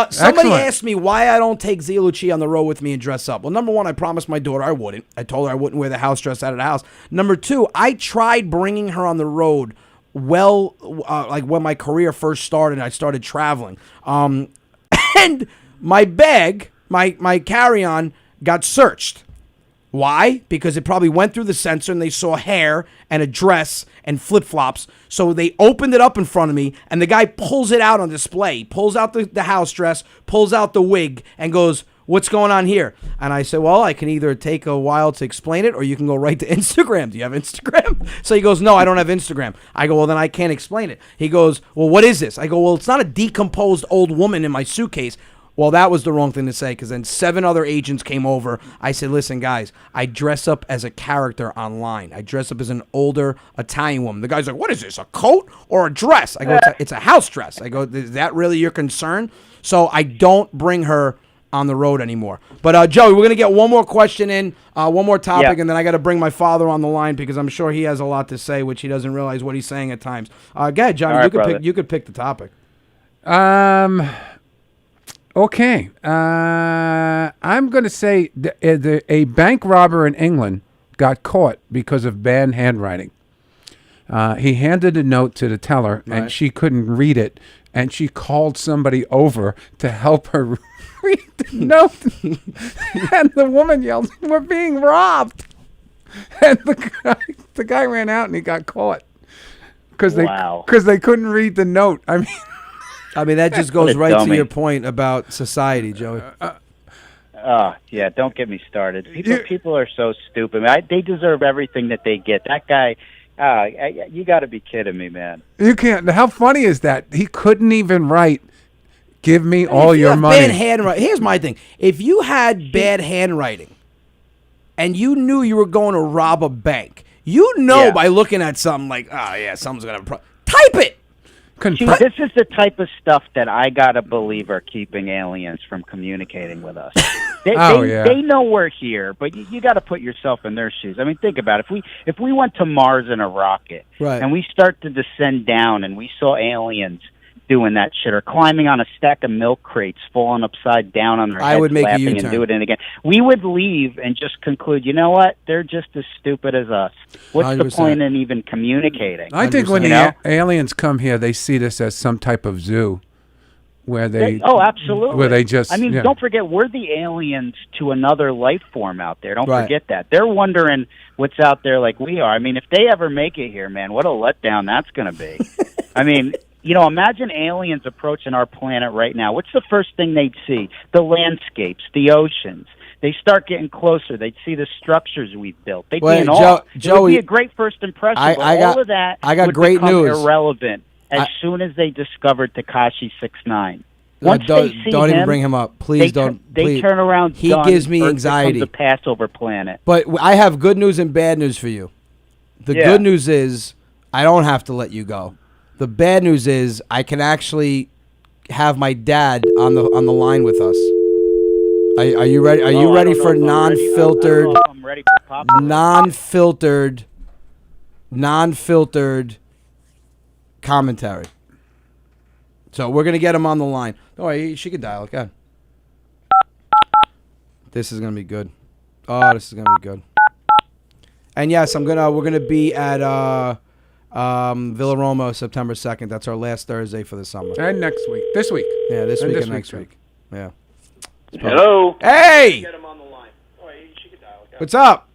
Somebody asked me why I don't take Zia Lucia on the road with me and dress up. Well, number one, I promised my daughter I wouldn't. I told her I wouldn't wear the house dress out of the house. Number two, I tried bringing her on the road like when my career first started, I started traveling. And my bag, my carry-on got searched. Why? Because it probably went through the sensor and they saw hair and a dress and flip-flops. So they opened it up in front of me and the guy pulls it out on display, pulls out the house dress, pulls out the wig and goes, "What's going on here?" And I said, "Well, I can either take a while to explain it or you can go right to Instagram. Do you have Instagram?" So he goes, "No, I don't have Instagram." I go, "Well, then I can't explain it." He goes, "Well, what is this?" I go, "Well, it's not a decomposed old woman in my suitcase." Well, that was the wrong thing to say because then 7 other agents came over. I said, "Listen, guys, I dress up as a character online. I dress up as an older Italian woman." The guy's like, "What is this, a coat or a dress?" I go, "It's a house dress." I go, "Is that really your concern?" So I don't bring her on the road anymore. But, Joey, we're going to get one more question in, one more topic, and then I got to bring my father on the line because I'm sure he has a lot to say, which he doesn't realize what he's saying at times. Go ahead, Johnny. Right, you could pick the topic. Okay. I'm going to say a bank robber in England got caught because of bad handwriting. He handed a note to the teller, and she couldn't read it. and she called somebody over to help her read the note. And the woman yelled, "We're being robbed!" And the guy ran out and he got caught because they couldn't read the note. I mean, that just goes right to your point about society, Joey. Yeah, don't get me started. People are so stupid. They deserve everything that they get. That guy, you got to be kidding me, man. You can't. How funny is that? He couldn't even write, "Give me all your money." Bad handwriting. Here's my thing. If you had bad handwriting and you knew you were going to rob a bank, by looking at something like, oh, yeah, someone's going to type it. See, this is the type of stuff that I gotta believe are keeping aliens from communicating with us. They know we're here, but you got to put yourself in their shoes. I mean, think about it. If we went to Mars in a rocket, and we start to descend down, and we saw aliens doing that shit, or climbing on a stack of milk crates, falling upside down on their heads, would make laughing and do it again. We would leave and just conclude, you know what? They're just as stupid as us. What's 100%. The point in even communicating? I think when the aliens come here, they see this as some type of zoo where they absolutely. Where they just, don't forget, we're the aliens to another life form out there. Don't forget that. They're wondering what's out there like we are. I mean, if they ever make it here, man, what a letdown that's going to be. I mean, imagine aliens approaching our planet right now. What's the first thing they'd see? The landscapes, the oceans. They start getting closer. They'd see the structures we've built. They'd be in awe. It would be a great first impression. All of that would great become news. Irrelevant as soon as they discovered Tekashi 6ix9ine. Don't even bring him up. Please don't. They turn around. He gives me anxiety. The Passover planet. But I have good news and bad news for you. The good news is I don't have to let you go. The bad news is I can actually have my dad on the line with us. Are you ready? Are you ready for non-filtered? I'm ready for pop. Non-filtered commentary. So we're gonna get him on the line. Oh, she could dial. Okay. This is gonna be good. Oh, this is gonna be good. And yes, we're gonna be at Villa Roma September 2nd. That's our last Thursday for the summer. And next week. This week. Yeah, this week and next week. Yeah. Hello. Hey! Get him on the line. Oh, she could dial. Okay. What's up?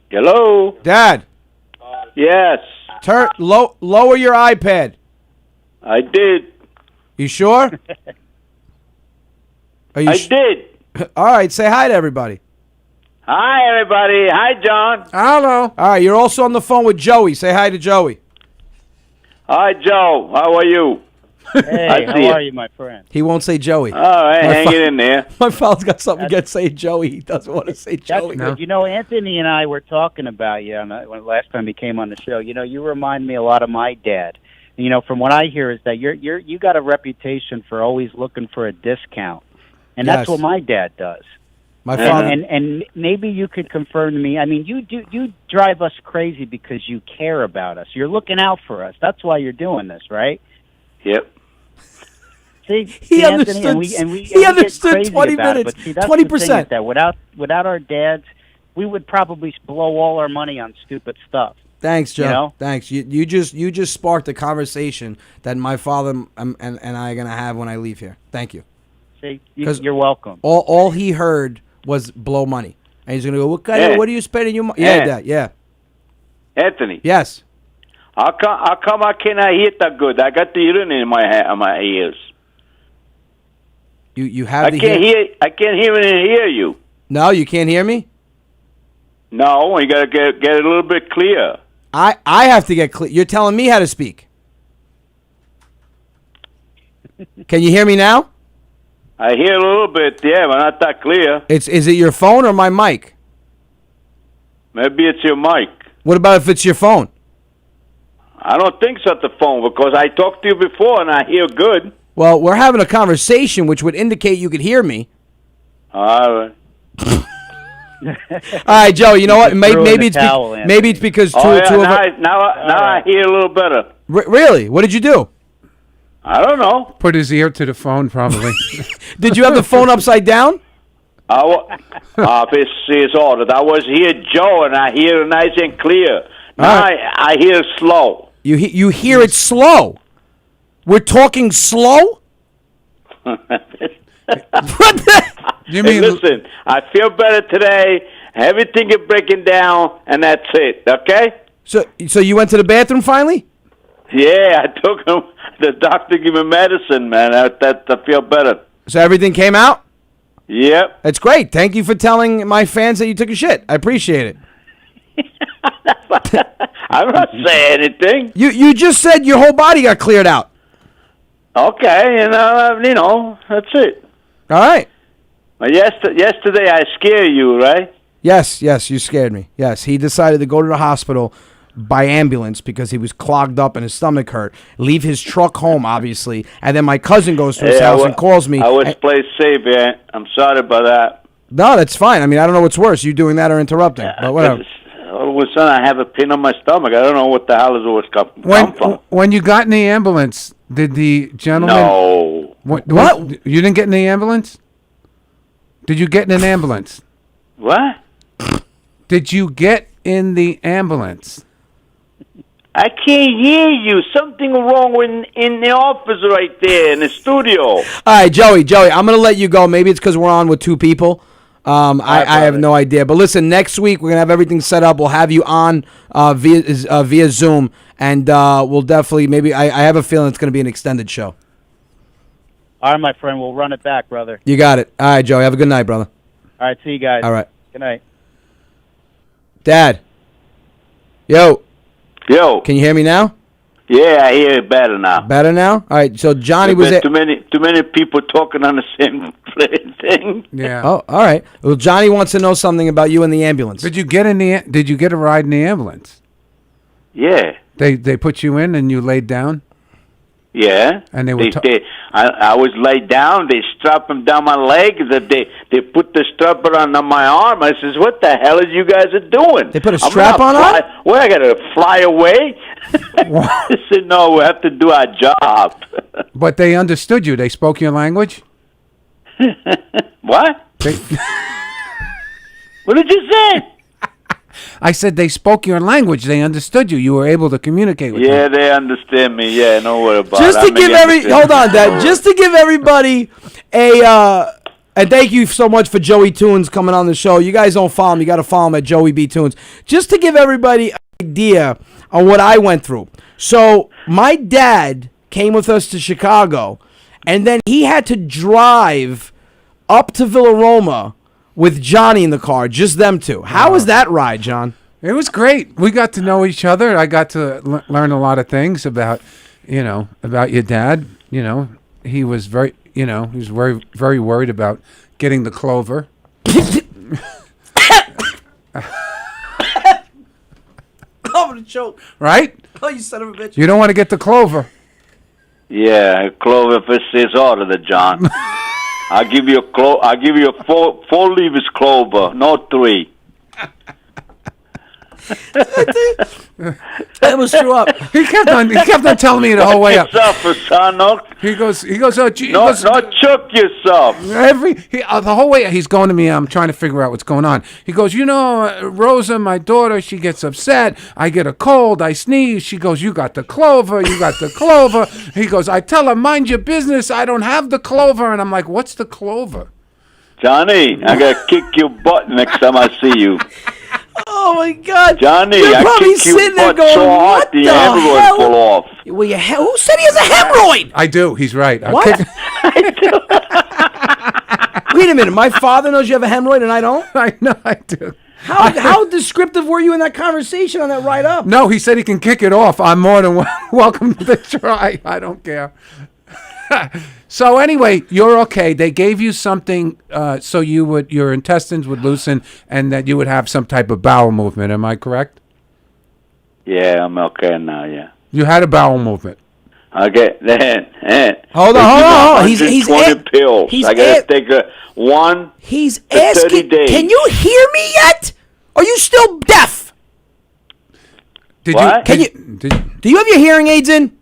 Hello. Dad. Yes. Lower your iPad. I did. You sure? I did. All right, say hi to everybody. Hi, everybody. Hi, John. Hello. All right, you're also on the phone with Joey. Say hi to Joey. Hi, Joe. How are you? Hey, how are you, my friend? He won't say Joey. All right, hang it in there. My father's got something against saying Joey. He doesn't want to say Joey. That's good. Anthony and I were talking about you when last time he came on the show. You remind me a lot of my dad. From what I hear is that you got a reputation for always looking for a discount, and that's what my dad does. My father, and maybe you could confirm to me. I mean, you drive us crazy because you care about us. You're looking out for us. That's why you're doing this, right? Yep. See, he Anthony, understood. we understood 20 minutes. 20%. That without our dads, we would probably blow all our money on stupid stuff. Thanks, Joe. Thanks. You just sparked a conversation that my father and I are gonna have when I leave here. Thank you. See, you're welcome. All he heard was blow money, and he's gonna go. What are you spending your money? Yeah, Dad. Yeah. Anthony. Yes. How come I cannot hear that good? I got the hearing in my ears. You have. I can't hear you. No, you can't hear me. No, you gotta get a little bit clear. I have to get clear. You're telling me how to speak. Can you hear me now? I hear a little bit, yeah, but not that clear. Is it your phone or my mic? Maybe it's your mic. What about if it's your phone? I don't think so, the phone, because I talked to you before and I hear good. Well, we're having a conversation, which would indicate you could hear me. All right. All right, Joe. You know what? Maybe it's because two of us. Now I hear a little better. Really? What did you do? I don't know. Put his ear to the phone, probably. Did you have the phone upside down? It's ordered. I was here, Joe, and I hear it nice and clear. Now I hear it slow. You hear it slow. We're talking slow? What the? You Hey, mean listen, I feel better today. Everything is breaking down, and that's it, okay? So you went to the bathroom finally? Yeah, I took him. The doctor gave me medicine, man. I feel better. So everything came out? Yep. That's great. Thank you for telling my fans that you took a shit. I appreciate it. I'm not saying anything. You just said your whole body got cleared out. Okay, that's it. All right. But yesterday I scared you, right? Yes, you scared me. Yes, he decided to go to the hospital by ambulance because he was clogged up and his stomach hurt. Leave his truck home, obviously, and then my cousin goes to his house and calls me. I was played safe, yeah. I'm sorry about that. No, that's fine. I mean, I don't know what's worse, you doing that or interrupting. But whatever. All of a sudden, I have a pain on my stomach. I don't know what the hell is always come from. when you got in the ambulance, did the gentleman... No. What? You didn't get in the ambulance? Did you get in an ambulance? What? Did you get in the ambulance? I can't hear you. Something wrong in the office right there in the studio. All right, Joey, I'm going to let you go. Maybe it's because we're on with two people. I have no idea. But listen, next week we're going to have everything set up. We'll have you on via Zoom, and we'll definitely maybe I have a feeling it's going to be an extended show. All right, my friend, we'll run it back, brother. You got it. All right, Joey, have a good night, brother. All right, see you guys. All right. Good night. Dad. Yo. Yo. Can you hear me now? Yeah, I hear it better now. Better now? All right, so Johhny was... Too many people talking on the same thing. Yeah. Oh, all right. Well, Johhny wants to know something about you in the ambulance. Did you get a ride in the ambulance? Yeah. They put you in and you laid down? Yeah. And they were I was laid down. They strapped him down my leg. They put the strapper on my arm. I says, "What the hell is you guys are doing?" They put a strap on? What, I got to fly away? I said, "No, we have to do our job." But they understood you. They spoke your language? What? What did you say? I said they spoke your language. They understood you. You were able to communicate with them. Yeah, they understand me. Yeah, no worry about Just it. to give hold on, Dad. Just to give everybody and thank you so much for Joey Tunes coming on the show. You guys don't follow him. You got to follow him at Joey B Tunes. Just to give everybody an idea on what I went through. So my dad came with us to Chicago, and then he had to drive up to Villaroma with Johhny in the car, just them two. How was that ride, John? It was great. We got to know each other. I got to learn a lot of things about your dad. He was very very worried about getting the clover. I'm gonna choke. Right? Oh, you son of a bitch. You don't want to get the clover. Yeah, Clover is order the John. I'll give you a four leaves clover, not 3. I almost threw up. He kept on telling me the whole way up. Yourself, son, no? He goes, oh, gee. Not choke yourself. The whole way he's going to me, I'm trying to figure out what's going on. He goes, Rosa, my daughter, she gets upset. I get a cold, I sneeze. She goes, you got the clover. He goes, I tell her, mind your business. I don't have the clover. And I'm like, what's the clover? Johhny, I gotta kick your butt next time I see you. Oh my God, Johhny, you're I probably kick your sitting there butt going, so hard "What the the hemorrhoid hell?" fall off. Well, who said he has a hemorrhoid? I do. He's right. What? Wait a minute. My father knows you have a hemorrhoid and I don't? I know I do. How descriptive were you in that conversation on that ride up? No, he said he can kick it off. I'm more than welcome to try. I don't care. So anyway, you're okay. They gave you something so your intestines would loosen and that you would have some type of bowel movement. Am I correct? Yeah, I'm okay now, yeah. You had a bowel movement. Okay, then. Hold on. He's pills. I gotta take one. He's for asking. 30 days. Can you hear me yet? Are you still deaf? What? Do you have your hearing aids in?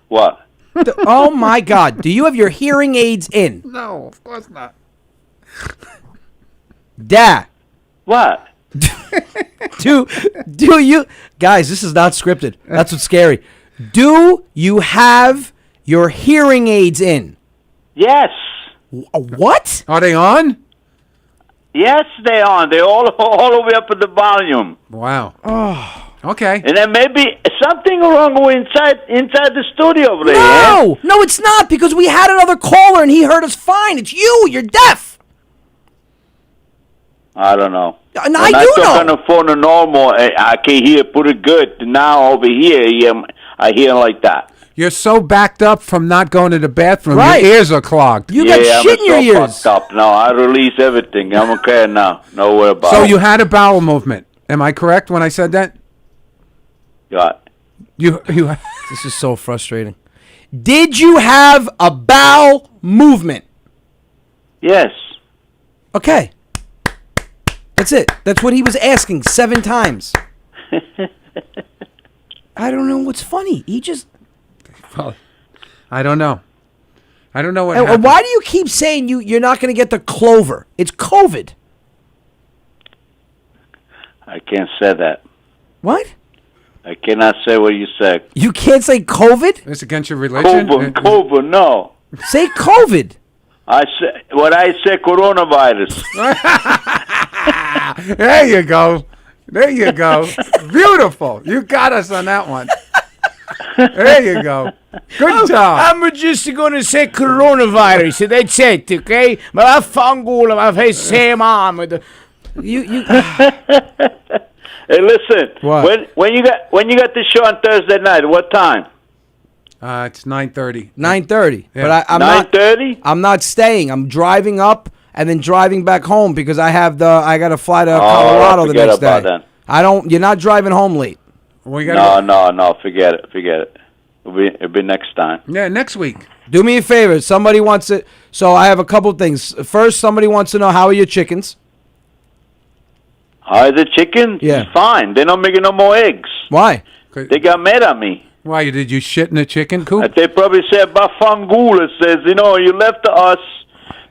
What? Oh my God! Do you have your hearing aids in? No, of course not. Dad. What? Do you guys? This is not scripted. That's what's scary. Do you have your hearing aids in. Yes. What? Are they on? Yes, they are. They're all the way up at the volume. Wow. Oh. Okay. And then maybe something wrong with inside the studio over there. No, no, it's not, because we had another caller and he heard us fine. It's you. You're deaf. I don't know. And when I I do talk know. on the phone normal, I can hear pretty good. Now over here, I hear like that. You're so backed up from not going to the bathroom. Right. Your ears are clogged. You got shit in your ears. Fucked up. No, I release everything. I'm okay now. No worry about So it. you had a bowel movement. Am I correct when I said that? Got it. You. This is so frustrating. Did you have a bowel movement? Yes. Okay. That's it. That's what he was asking 7 times. I don't know what's funny. He just... Well, I don't know. I don't know what And happened. why do you keep saying you're not going to get the clover? It's COVID. I can't say that. What? I cannot say what you said. You can't say COVID? It's against your religion? COVID, no. Say COVID. I say coronavirus. There you go. There you go. Beautiful. You got us on that one. There you go. Good job. I'm just going to say coronavirus. That's it, okay? Ma vaffanculo, ma fai se mamma. You. Hey, listen. What? When you got the show on Thursday night? What time? It's 9:30. 9:30. Yeah. But I'm not. 9:30. I'm not staying. I'm driving up and then driving back home because I got to fly to Colorado the forget next about day. that. You're not driving home late. We gotta No. Forget it. It'll be next time. Yeah, next week. Do me a favor. Somebody wants it. So I have a couple things. First, somebody wants to know, how are your chickens? How are the chicken? Yeah. It's fine. They're not making no more eggs. Why? They got mad at me. Why, did you shit in the chicken coop? They probably said, Bafangula says, you left us.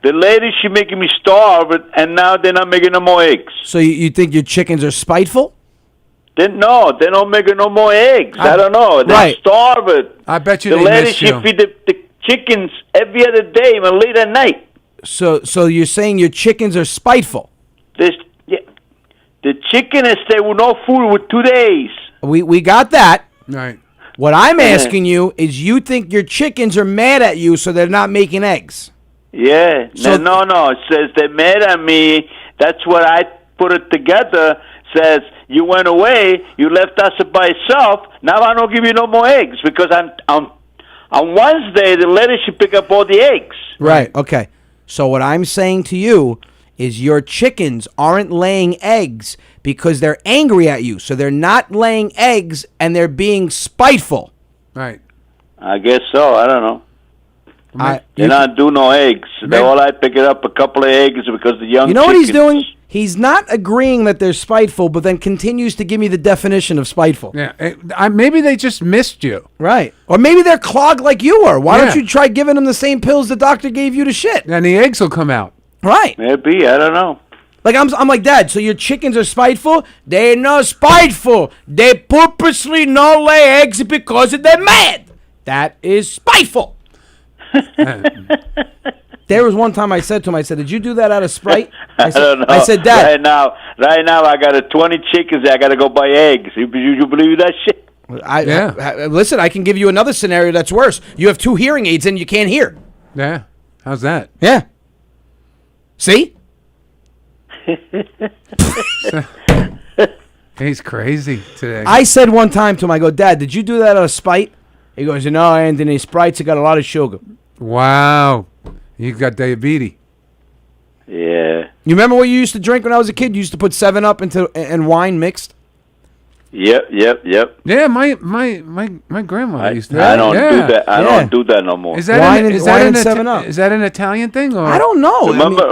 The lady, she making me starve, and now they're not making no more eggs. So you think your chickens are spiteful? They're not making no more eggs. I don't know. They're Right. starving. I bet you The they lady, missed she you. feed the chickens every other day, even late at night. So you're saying your chickens are spiteful? The chicken has stayed with no food for 2 days. We got that. Right. What I'm asking you is, you think your chickens are mad at you so they're not making eggs? Yeah. So- No. It says they're mad at me. That's what I put it together. Says, you went away, you left us by yourself. Now I don't give you no more eggs because on Wednesday the lady should pick up all the eggs. Right. Okay. So what I'm saying to you is, your chickens aren't laying eggs because they're angry at you. So they're not laying eggs and they're being spiteful. Right. I guess so. I don't know. They're not do no eggs. They all I pick it up a couple of eggs because the young. You know what he's chickens- doing? He's not agreeing that they're spiteful, but then continues to give me the definition of spiteful. Yeah. Maybe they just missed you. Right. Or maybe they're clogged like you are. Why Yeah. don't you try giving them the same pills the doctor gave you to shit? And the eggs will come out. Right. Maybe, I don't know. Like, I'm like, Dad, so your chickens are spiteful? They're not spiteful. They purposely not lay eggs because they're mad. That is spiteful. There was one time I said to him, did you do that out of spite? I don't know. I said, Dad. Right now, I got 20 chickens. I got to go buy eggs. You believe that shit? Listen, I can give you another scenario that's worse. You have 2 hearing aids and you can't hear. Yeah. How's that? Yeah. See? He's crazy today. I said one time to him, I go, Dad, did you do that out of spite? He goes, no, Anthony, Sprites have got a lot of sugar. Wow. You got diabetes. Yeah. You remember what you used to drink when I was a kid? You used to put 7-Up and wine mixed? Yep. Yeah, my grandma used to. I don't yeah. do that. I don't do that no more. Is that Wine an, and- is wine that and an 7-Up. Is that an Italian thing or? I don't know. Remember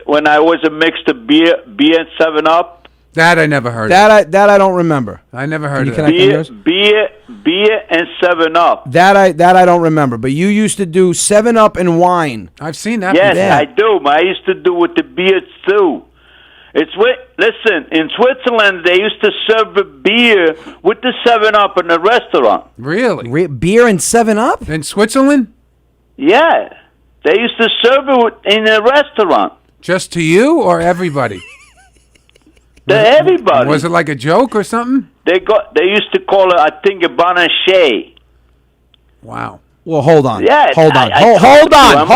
when I was a mixed beer and 7-Up? That I never heard. That I don't remember. I never heard of Can that. I come yours? Beer and 7-Up. That I don't remember. But you used to do 7-Up and wine. I've seen that. Yes, before. Yeah. I do. I used to do with the beer too. Listen, in Switzerland, they used to serve a beer with the 7-Up in a restaurant. Really? Beer and 7-Up? In Switzerland? Yeah. They used to serve it in a restaurant. Just to you or everybody? To everybody. Was it like a joke or something? They used to call it, I think, a bonachet. Wow. Well, hold on. Yeah, hold on. I Hold on.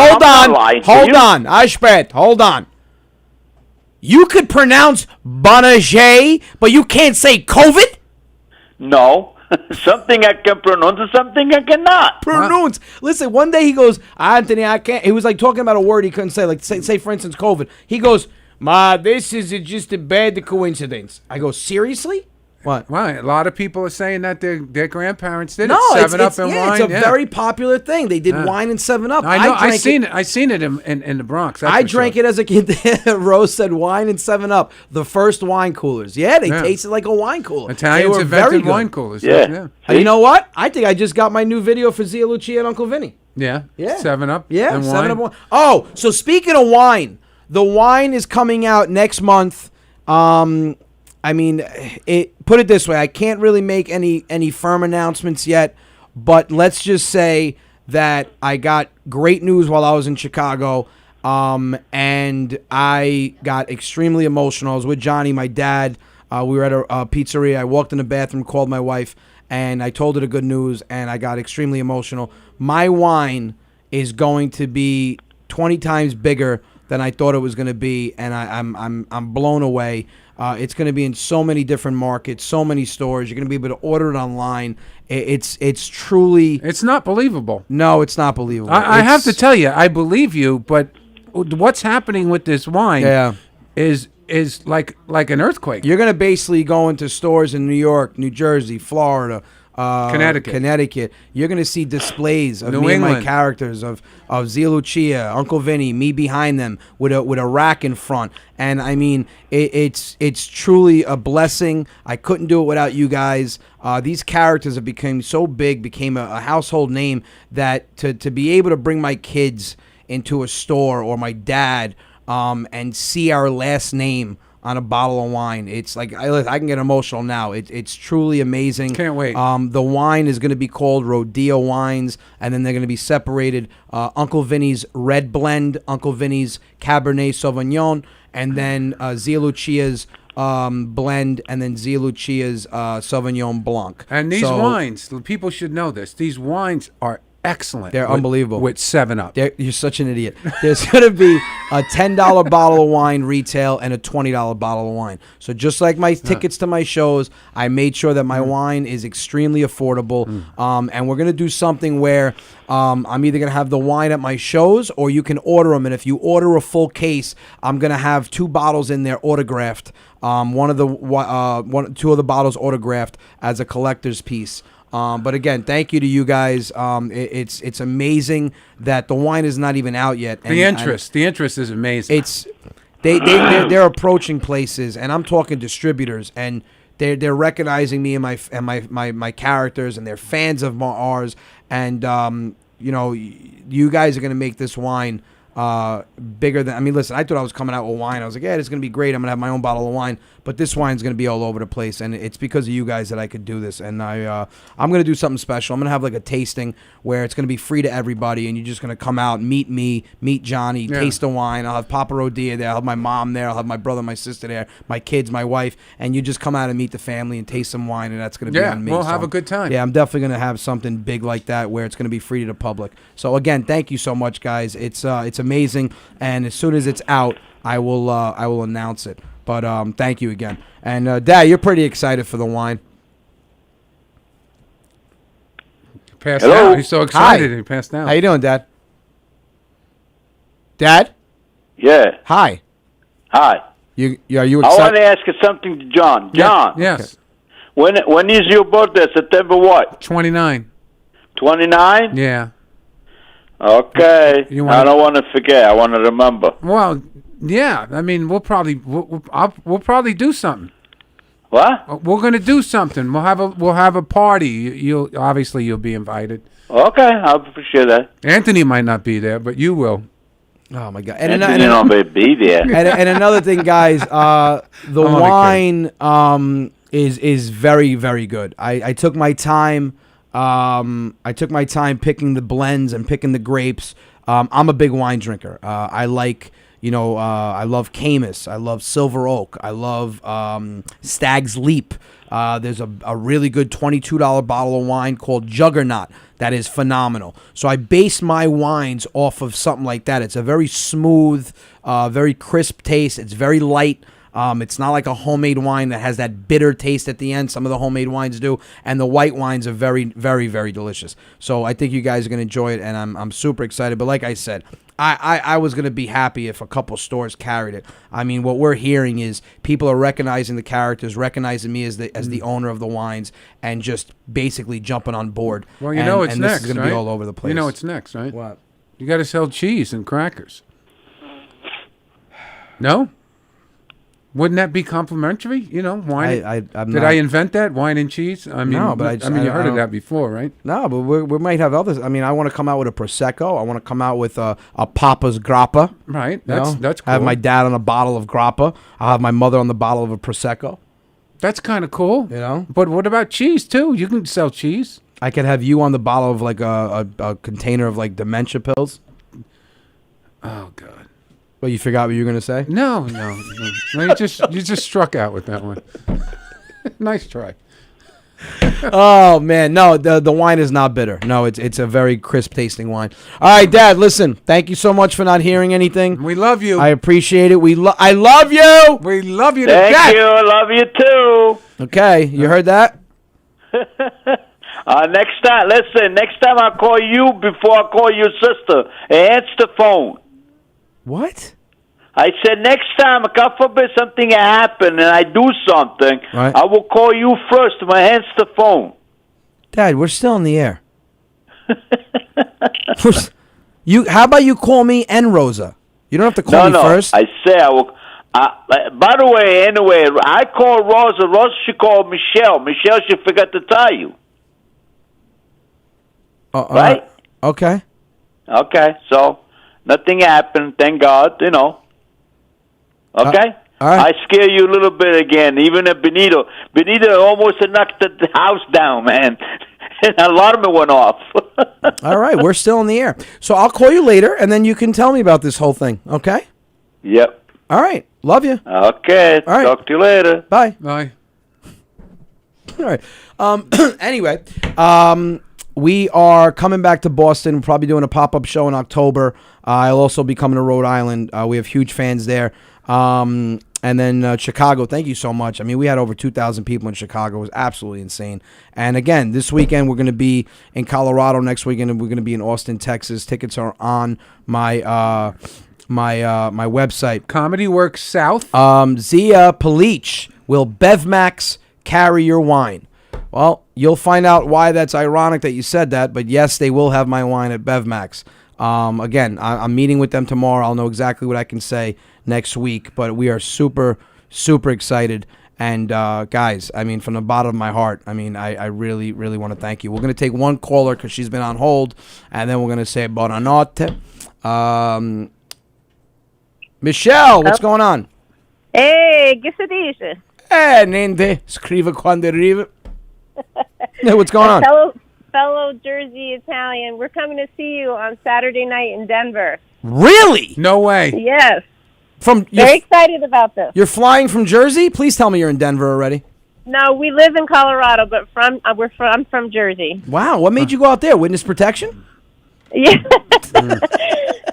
Hold on. Ashpet, hold on. You could pronounce bonachet, but you can't say COVID? No. Something I can pronounce and something I cannot. Pronounce. Listen, one day he goes, Anthony, I can't. He was like talking about a word he couldn't say, like say for instance, COVID. He goes, this is just a bad coincidence. I go, seriously? What? Right. A lot of people are saying that their grandparents did No, it. 7-Up and wine. It's a very popular thing. They did wine and 7-Up. I know. I seen it in the Bronx. I drank it as a kid. Rose said wine and 7-Up. The first wine coolers. Yeah, they tasted like a wine cooler. Italians invented wine coolers. Yeah. You know what? I think I just got my new video for Zia Lucia and Uncle Vinny. Yeah. Yeah. 7-Up. Yeah, and 7-Up wine. Oh, so speaking of wine, the wine is coming out next month. I mean, put it this way. I can't really make any firm announcements yet, but let's just say that I got great news while I was in Chicago, and I got extremely emotional. I was with Johhny, my dad. We were at a pizzeria. I walked in the bathroom, called my wife, and I told her the good news, and I got extremely emotional. My wine is going to be 20 times bigger than I thought it was going to be, and I'm blown away. It's going to be in so many different markets, so many stores. You're going to be able to order it online. It's truly... It's not believable. No, it's not believable. I have to tell you, I believe you, but what's happening with this wine is like an earthquake. You're going to basically go into stores in New York, New Jersey, Florida, Connecticut. You're going to see displays of me and my characters, of Zia Lucia, Uncle Vinny, me behind them with a rack in front. And I mean, it's truly a blessing. I couldn't do it without you guys. These characters have become so big, became a household name, that to be able to bring my kids into a store or my dad and see our last name on a bottle of wine. It's like I can get emotional now. It's truly amazing. Can't wait. The wine is going to be called Rodia wines, and then they're going to be separated. Uncle Vinny's Red Blend, Uncle Vinny's Cabernet Sauvignon, and then Zia Lucia's blend, and then Zia Lucia's Sauvignon Blanc. And these wines, people should know this. These wines are excellent. They're unbelievable. With 7-Up. You're such an idiot. There's going to be a $10 bottle of wine retail and a $20 bottle of wine. So just like my tickets to my shows, I made sure that my wine is extremely affordable. And we're going to do something where I'm either going to have the wine at my shows, or you can order them. And if you order a full case, I'm going to have 2 bottles in there autographed. Two of the bottles autographed as a collector's piece. But again, thank you to you guys. It's amazing that the wine is not even out yet. And, the interest is amazing. It's they're approaching places, and I'm talking distributors, and they're recognizing me and my characters, and they're fans of ours. And you guys are gonna make this wine bigger than... I mean, listen, I thought I was coming out with wine. I was like, yeah, it's going to be great. I'm going to have my own bottle of wine. But this wine's going to be all over the place, and it's because of you guys that I could do this. And I'm going to do something special. I'm going to have like a tasting where it's going to be free to everybody, and you're just going to come out, meet me, meet Johhny, taste the wine. I'll have Papa Rodia there. I'll have my mom there. I'll have my brother, my sister there, my kids, my wife. And you just come out and meet the family and taste some wine, and that's going to be on me. We'll have a good time. Yeah, I'm definitely going to have something big like that where it's going to be free to the public. So, again, thank you so much, guys. It's amazing, and as soon as it's out, I will announce it. But thank you again. And Dad, you're pretty excited for the wine. He passed out. He's so excited. Hi. He passed out. How you doing, Dad? Dad? Yeah. Hi. Hi. Are you excited? I want to ask you something to John. John. Yes. Okay. When is your birthday? September what? 29. 29? Yeah. Okay. I don't want to forget. I want to remember. Well, yeah. I mean, we'll probably do something. What? We're gonna do something. We'll have a party. You'll be invited. Okay, I appreciate that. Anthony might not be there, but you will. Oh my God! Anthony don't be there. And another thing, guys, the wine is very, very good. I took my time. I took my time picking the blends and picking the grapes. I'm a big wine drinker. I like, I love Caymus. I love Silver Oak. I love Stag's Leap. There's a really good $22 bottle of wine called Juggernaut that is phenomenal. So I base my wines off of something like that. It's a very smooth, very crisp taste. It's very light. It's not like a homemade wine that has that bitter taste at the end. Some of the homemade wines do, and the white wines are very, very, very delicious. So I think you guys are going to enjoy it, and I'm super excited. But like I said, I was going to be happy if a couple stores carried it. I mean, what we're hearing is people are recognizing the characters, recognizing me as the owner of the wines, and just basically jumping on board. Well, you know it's and next, this is going to be all over the place. You know it's next, right? What? You got to sell cheese and crackers. No? Wouldn't that be complimentary? Wine. Did I invent that? Wine and cheese? I mean, no, but you heard of that before, right? No, but we might have others. I mean, I want to come out with a Prosecco. I want to come out with a Papa's Grappa. Right. That's cool. I have my dad on a bottle of Grappa. I'll have my mother on the bottle of a Prosecco. That's kind of cool. But what about cheese, too? You can sell cheese. I could have you on the bottle of like a container of like dementia pills. Oh, God. Well, you forgot what you were going to say? No. You just struck out with that one. Nice try. Oh man, no, the wine is not bitter. No, it's a very crisp tasting wine. All right, Dad, listen. Thank you so much for not hearing anything. We love you. I appreciate it. I love you. We love you to death. Thank you. I love you too. Okay, you heard that? Next time, listen. Next time I call you before I call your sister, answer the phone. What? I said next time, God forbid something happen and I do something, right. I will call you first. My hands the phone. Dad, we're still in the air. How about you call me and Rosa? You don't have to call me first. I say I will. By the way, anyway, I call Rosa. Rosa should call Michelle. Michelle should forget to tell you. Right? Okay. Okay, so nothing happened. Thank God, Okay? All right. I scare you a little bit again, even at Benito. Benito almost knocked the house down, man. And an alarm went off. All right, we're still in the air. So I'll call you later, and then you can tell me about this whole thing, okay? Yep. All right, love you. Okay, all right. Talk to you later. Bye. Bye. All right. Anyway, we are coming back to Boston. We're probably doing a pop-up show in October. I'll also be coming to Rhode Island. We have huge fans there. And then Chicago, thank you so much. I mean, we had over 2,000 people in Chicago. It was absolutely insane. And again, this weekend we're going to be in Colorado. Next weekend we're going to be in Austin, Texas. Tickets are on my my website. Comedy Works South. Zia Palich will Bevmax carry your wine. Well, you'll find out why that's ironic that you said that, but yes, they will have my wine at Bevmax. Again, I'm meeting with them tomorrow. I'll know exactly what I can say next week, but we are super, super excited. And guys, I mean, from the bottom of my heart, I mean, I really, really want to thank you. We're going to take one caller because she's been on hold, and then we're going to say buonanotte. Michelle, what's going on? Hey, che si dice? Niente, scrive quando arriva. Hey, what's going on? Fellow Jersey Italian, we're coming to see you on Saturday night in Denver. Really? No way. Yes. Very excited about this. You're flying from Jersey? Please tell me you're in Denver already. No, we live in Colorado, but I'm from Jersey. Wow, what made you go out there? Witness protection? Yeah.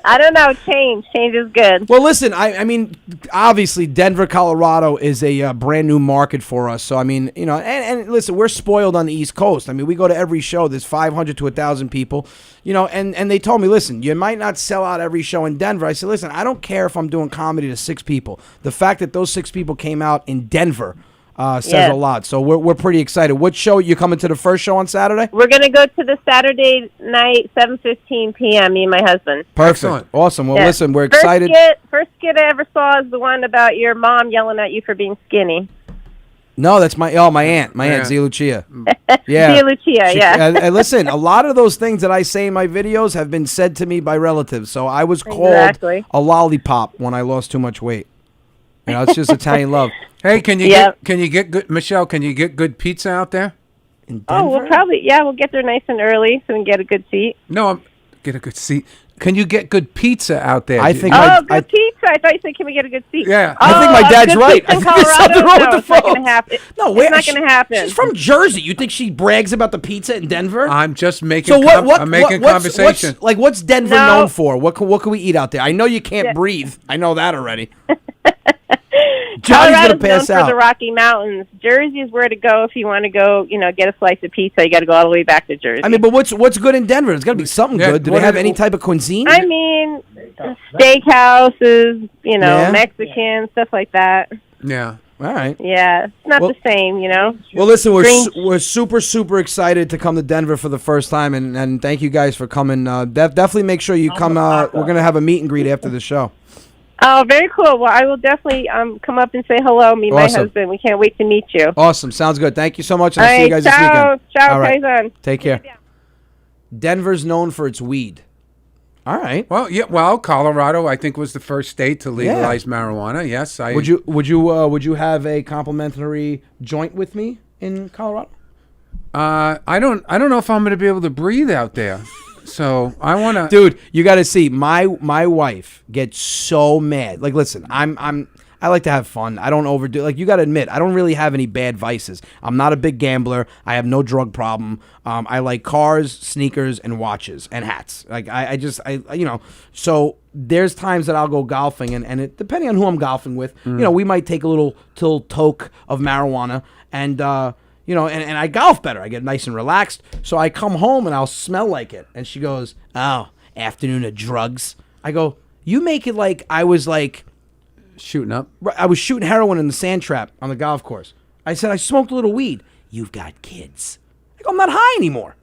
I don't know. Change is good. Well, listen, I mean, obviously, Denver, Colorado is a brand new market for us. So, I mean, and listen, we're spoiled on the East Coast. I mean, we go to every show. There's 500 to 1,000 people, and they told me, listen, you might not sell out every show in Denver. I said, listen, I don't care if I'm doing comedy to 6 people. The fact that those 6 people came out in Denver says a lot. So we're pretty excited. What show? You coming to the first show on Saturday? We're going to go to the Saturday night, 7:15 p.m., me and my husband. Perfect. Excellent. Awesome. Well, listen, we're excited. First skit I ever saw is the one about your mom yelling at you for being skinny. No, that's my aunt. My aunt, Zia Lucia. Yeah. Zia Lucia, yeah. And listen, a lot of those things that I say in my videos have been said to me by relatives. So I was called a lollipop when I lost too much weight. You know, it's just Italian love. Hey, can you get good, Michelle? Can you get good pizza out there? In Denver? We'll get there nice and early so we can get a good seat. No, get a good seat. Can you get good pizza out there? I think. Good pizza. I thought you said, can we get a good seat? Yeah. I think my dad's right. I think there's something wrong with the phone. It's not going to happen. No, it's not going to happen. She's from Jersey. You think she brags about the pizza in Denver? I'm just making. I'm making conversation. What's Denver known for? What can we eat out there? I know you can't breathe. I know that already. Johnny's gonna pass known out. For the Rocky Mountains. Jersey is where to go if you want to go. Get a slice of pizza. You got to go all the way back to Jersey. I mean, but what's good in Denver? There's got to be something good. Do they have any type of cuisine? I mean, steakhouses. Mexican stuff like that. Yeah. All right. Yeah, it's not the same. Well, listen, we're super excited to come to Denver for the first time, and thank you guys for coming. Definitely make sure you come. We're gonna have a meet and greet after the show. Oh, very cool. Well, I will definitely come up and say hello. Me and my husband. We can't wait to meet you. Awesome. Sounds good. Thank you so much. And I'll see you guys this weekend. Ciao, all right. Take care. Denver's known for its weed. All right. Well, yeah. Well, Colorado, I think, was the first state to legalize marijuana. Yes. Would you have a complimentary joint with me in Colorado? I don't know if I'm going to be able to breathe out there. So I want to, dude. You got to see my wife gets so mad. Like, listen, I like to have fun. I don't overdo. Like, you got to admit, I don't really have any bad vices. I'm not a big gambler. I have no drug problem. I like cars, sneakers, and watches and hats. Like, I So there's times that I'll go golfing, and it, depending on who I'm golfing with, we might take a little toke of marijuana, and and I golf better. I get nice and relaxed. So I come home and I'll smell like it. And she goes, "Oh, afternoon of drugs." I go, "You make it like I was like shooting up. I was shooting heroin in the sand trap on the golf course." I said, "I smoked a little weed." "You've got kids." I go, "I'm not high anymore.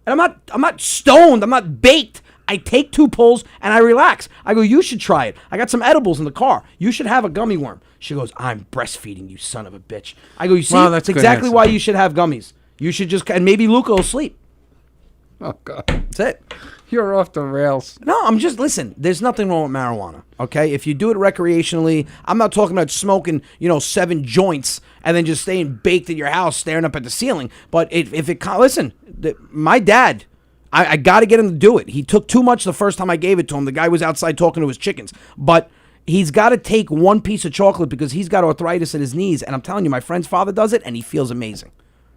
And I'm not stoned. I'm not baked. I take 2 pulls and I relax." I go, "You should try it. I got some edibles in the car. You should have a gummy worm." She goes, "I'm breastfeeding, you son of a bitch." I go, "You see, well, that's exactly why you should have gummies. You should just, and maybe Luca will sleep." Oh, God. That's it. You're off the rails. No, listen, there's nothing wrong with marijuana, okay? If you do it recreationally, I'm not talking about smoking, 7 joints and then just staying baked in your house staring up at the ceiling. But listen, my dad, I got to get him to do it. He took too much the first time I gave it to him. The guy was outside talking to his chickens. But he's got to take 1 piece of chocolate because he's got arthritis in his knees. And I'm telling you, my friend's father does it, and he feels amazing.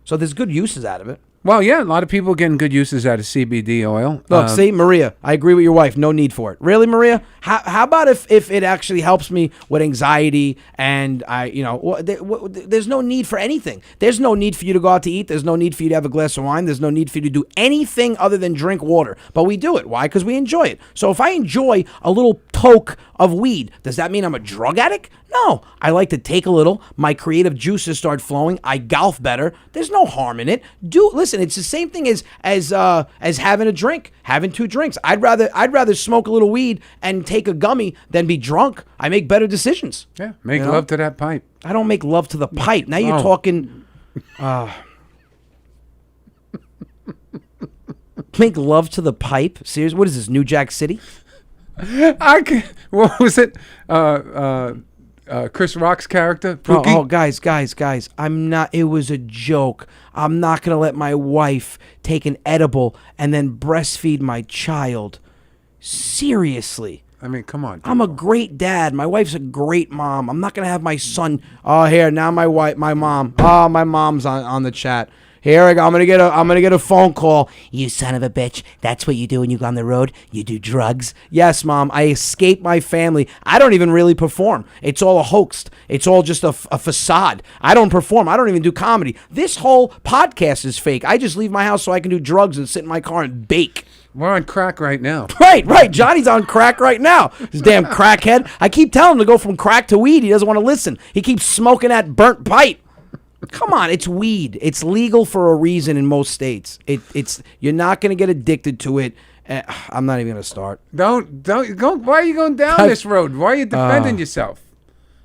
So there's good uses out of it. Well, yeah, a lot of people getting good uses out of CBD oil. Look, see, Maria, I agree with your wife. No need for it. Really, Maria? How about if it actually helps me with anxiety and there's no need for anything. There's no need for you to go out to eat. There's no need for you to have a glass of wine. There's no need for you to do anything other than drink water. But we do it. Why? Because we enjoy it. So if I enjoy a little toke of weed, does that mean I'm a drug addict? No. I like to take a little. My creative juices start flowing. I golf better. There's no harm in it. Listen, it's the same thing as having a drink, having 2 drinks. I'd rather smoke a little weed and take a gummy than be drunk. I make better decisions. Yeah, make love to that pipe. I don't make love to the pipe. Now you're talking. Make love to the pipe? Seriously? What is this, New Jack City? What was it? Chris Rock's character, Pookie? Oh, guys, I'm not. It was a joke. I'm not gonna let my wife take an edible and then breastfeed my child. Seriously. I mean, come on. I'm a great dad. My wife's a great mom. I'm not gonna have my son. Oh, here now, my mom. Oh, my mom's on the chat. Here I go. I'm gonna get a phone call. "You son of a bitch. That's what you do when you go on the road? You do drugs?" "Yes, Mom. I escape my family. I don't even really perform. It's all a hoax. It's all just a facade. I don't perform. I don't even do comedy. This whole podcast is fake. I just leave my house so I can do drugs and sit in my car and bake." We're on crack right now. Right. Johnny's on crack right now. This damn crackhead. I keep telling him to go from crack to weed. He doesn't want to listen. He keeps smoking that burnt pipe. Come on, it's weed. It's legal for a reason in most states. You're not going to get addicted to it. I'm not even going to start. Don't go. Why are you going down this road? Why are you defending yourself?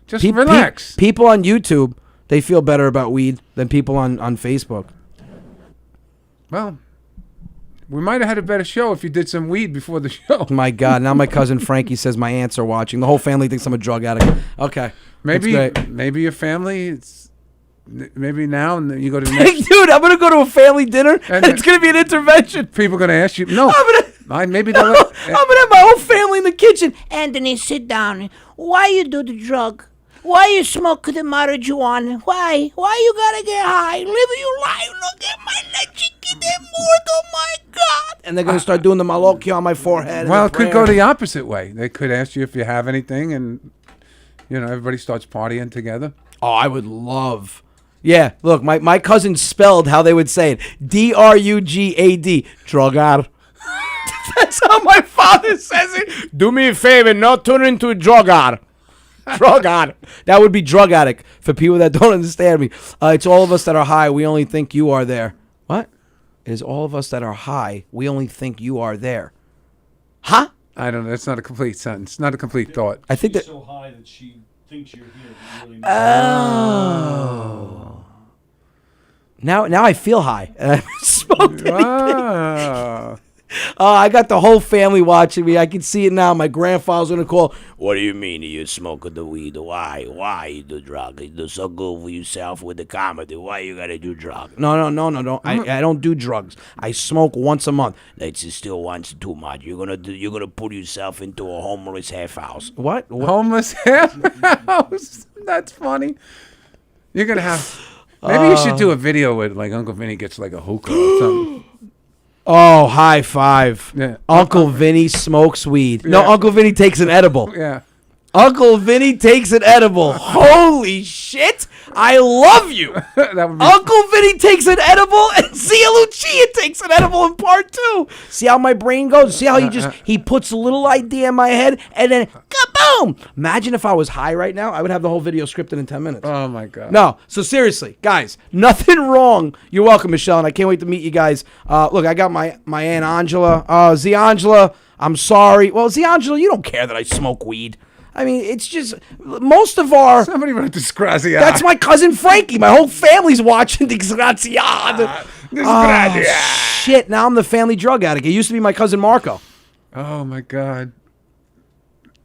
Just relax. People on YouTube, They feel better about weed than people on Facebook. Well, we might have had a better show if you did some weed before the show. My God, now my cousin Frankie says my aunts are watching. The whole family thinks I'm a drug addict. Okay. Maybe your family, maybe now and you go to the next. Dude, I'm going to go to a family dinner and it's going to be an intervention. People are going to ask you. No. Maybe they'll. I'm going to have my whole family in the kitchen. Anthony, sit down. Why you do the drug? Why you smoke the marijuana? Why? Why you gotta get high? Live your life. Look at my chicken muerto. Oh my God. And they're going to start doing the malocchio on my forehead. Well, it could go the opposite way. They could ask you if you have anything, and everybody starts partying together. Oh, I would love. Yeah, look, my cousin spelled how they would say it. D-R-U-G-A-D. Drugad. That's how my father says it. Do me a favor, not turn into a drugad. Drugad. That would be drug addict for people that don't understand me. It's all of us that are high. We only think you are there. What? It is all of us that are high. We only think you are there. Huh? I don't know. That's not a complete sentence. Not a complete thought. I think She's that. so high that she thinks you're here. But you really Oh. Now I feel high. And I haven't smoked anything. Ah. I got the whole family watching me. I can see it now. My grandfather's going to call. What do you mean you smoking the weed? Why? Why you do drugs? You do so good for yourself with the comedy. Why you got to do drugs? No. I don't do drugs. I smoke once a month. That's still once too much. You're gonna put yourself into a homeless half house. What? Homeless half house? That's funny. You're going to have... Maybe you should do a video with, like, Uncle Vinny gets, like, a hookah or something. Oh, high five. Yeah. Uncle Vinny smokes weed. Yeah. No, Uncle Vinny takes an edible. Yeah. Uncle Vinny takes an edible. Holy shit. I love you. That would be... Uncle Vinny takes an edible and Zia Lucia takes an edible in part 2. See how my brain goes? See how he puts a little idea in my head and then kaboom. Imagine if I was high right now. I would have the whole video scripted in 10 minutes. Oh, my God. No. So seriously, guys, nothing wrong. You're welcome, Michelle, and I can't wait to meet you guys. Look, I got my Aunt Angela. Zia Angela, I'm sorry. Well, Zia Angela, you don't care that I smoke weed. I mean, it's just most of our... Somebody wrote Disgraziad. That's my cousin Frankie. My whole family's watching Disgraziad. Oh, shit. Now I'm the family drug addict. It used to be my cousin Marco. Oh, my God.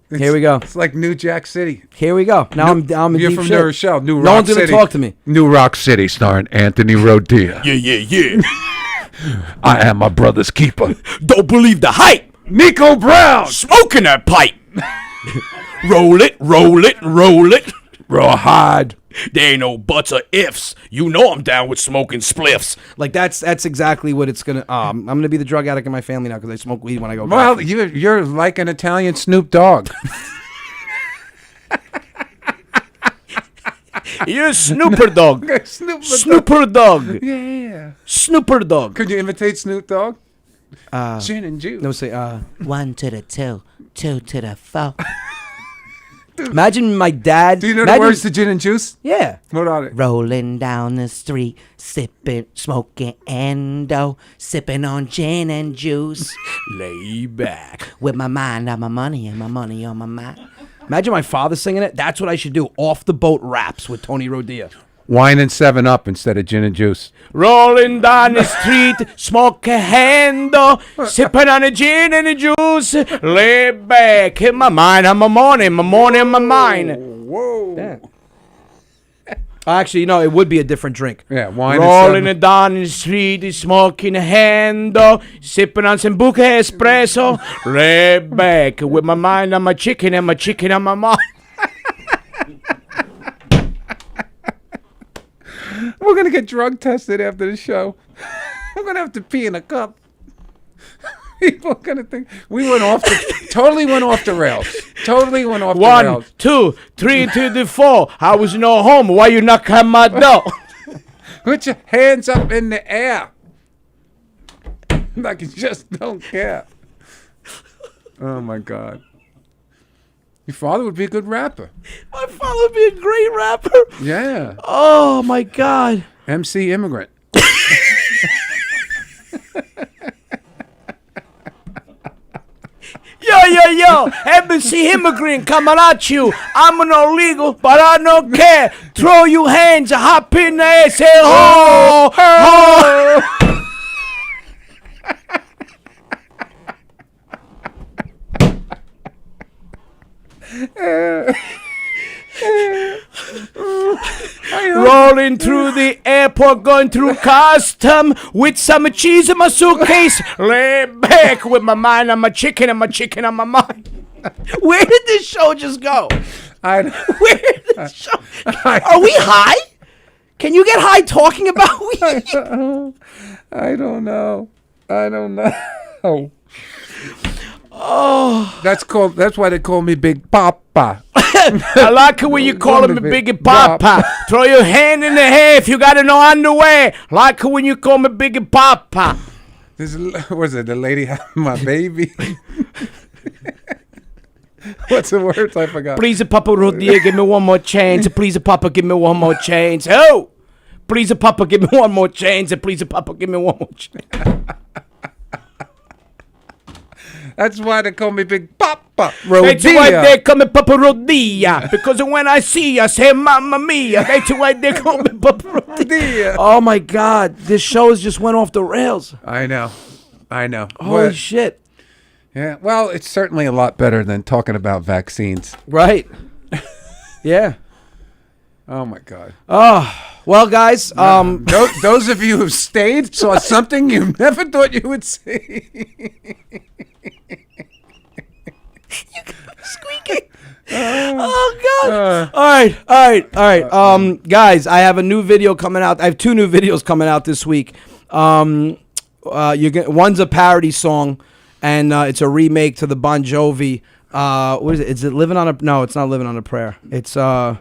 Here we go. It's like New Jack City. Here we go. Now I'm in You're deep from shit. New Rochelle. New Rock No one's City. going to talk to me. New Rock City starring Anthony Rodia. Yeah. I am my brother's keeper. Don't believe the hype. Nico Brown. Smoking that pipe. Roll it. Rawhide. There ain't no buts or ifs. You know I'm down with smoking spliffs. Like that's exactly what it's gonna. I'm gonna be the drug addict in my family now because I smoke weed when I go. Well, golfing. you're like an Italian Snoop Dogg. You're Snooper Dog. Snooper Dog. Yeah. Snooper Dog. Could you imitate Snoop Dogg? Gin and juice. No, say 1 to the 2, 2 to the 4. Imagine my dad. Do you know the words to gin and juice? Yeah. What are it? Rolling down the street, sipping, smoking endo, sipping on gin and juice. Lay back. With my mind on my money and my money on my mind. Imagine my father singing it. That's what I should do. Off the boat raps with Tony Rodia. Wine and 7-Up instead of gin and juice. Rolling down the street, smoke a handle, sipping on a gin and a juice. Lay back, hit my mind on my money, my mind. Whoa. Yeah. Actually, it would be a different drink. Yeah, wine Rolling and 7-Up. it down the street, smoking a handle, sipping on some buca espresso. Lay back with my mind on my chicken and my chicken on my mind. We're going to get drug tested after the show. We're going to have to pee in a cup. People are going to think we totally went off the rails. Totally went off the 1, rails. 2, 3 to the 4. I was no home. Why you knock on my door? Put your hands up in the air. Like you just don't care. Oh, my God. Your father would be a good rapper. My father would be a great rapper. Yeah. Oh, my God. MC Immigrant. Yo, yo. Embassy immigrant coming at you. I'm an illegal, but I don't care. Throw your hands, hop in the air, say ho, ho. Rolling through the airport, going through custom with some cheese in my suitcase. Lay back with my mind on my chicken and my chicken on my mind. Where did this show just go? Where did this show? Are we high? Can you get high talking about weed? I don't know. Oh, that's why they call me Big Papa. I like it when you call me Big Papa. Throw your hand in the air if you got no underwear. Like it when you call me Big Papa. This was it. The lady had my baby. What's the words? I forgot. Please, Papa Rodia, give me one more chance. Please, Papa, give me one more chance. Oh, please, Papa, give me one more chance. Please, Papa, give me one more chance. That's why they call me Big Papa Rodia. That's why they call me Papa Rodia. Because when I see you, I say, Mamma Mia. That's why they call me Papa Rodia. Oh, my God. This show has just went off the rails. I know. Holy shit. Yeah, well, it's certainly a lot better than talking about vaccines. Right. Yeah. Oh, my God. Oh, well, guys. Those of you who stayed saw something you never thought you would see. Squeaking. Oh God! All right. Guys, I have a new video coming out. I have 2 new videos coming out this week. One's a parody song, and it's a remake to the Bon Jovi. What is it? Is it "Living on a"? No, it's not "Living on a Prayer." It's "Shout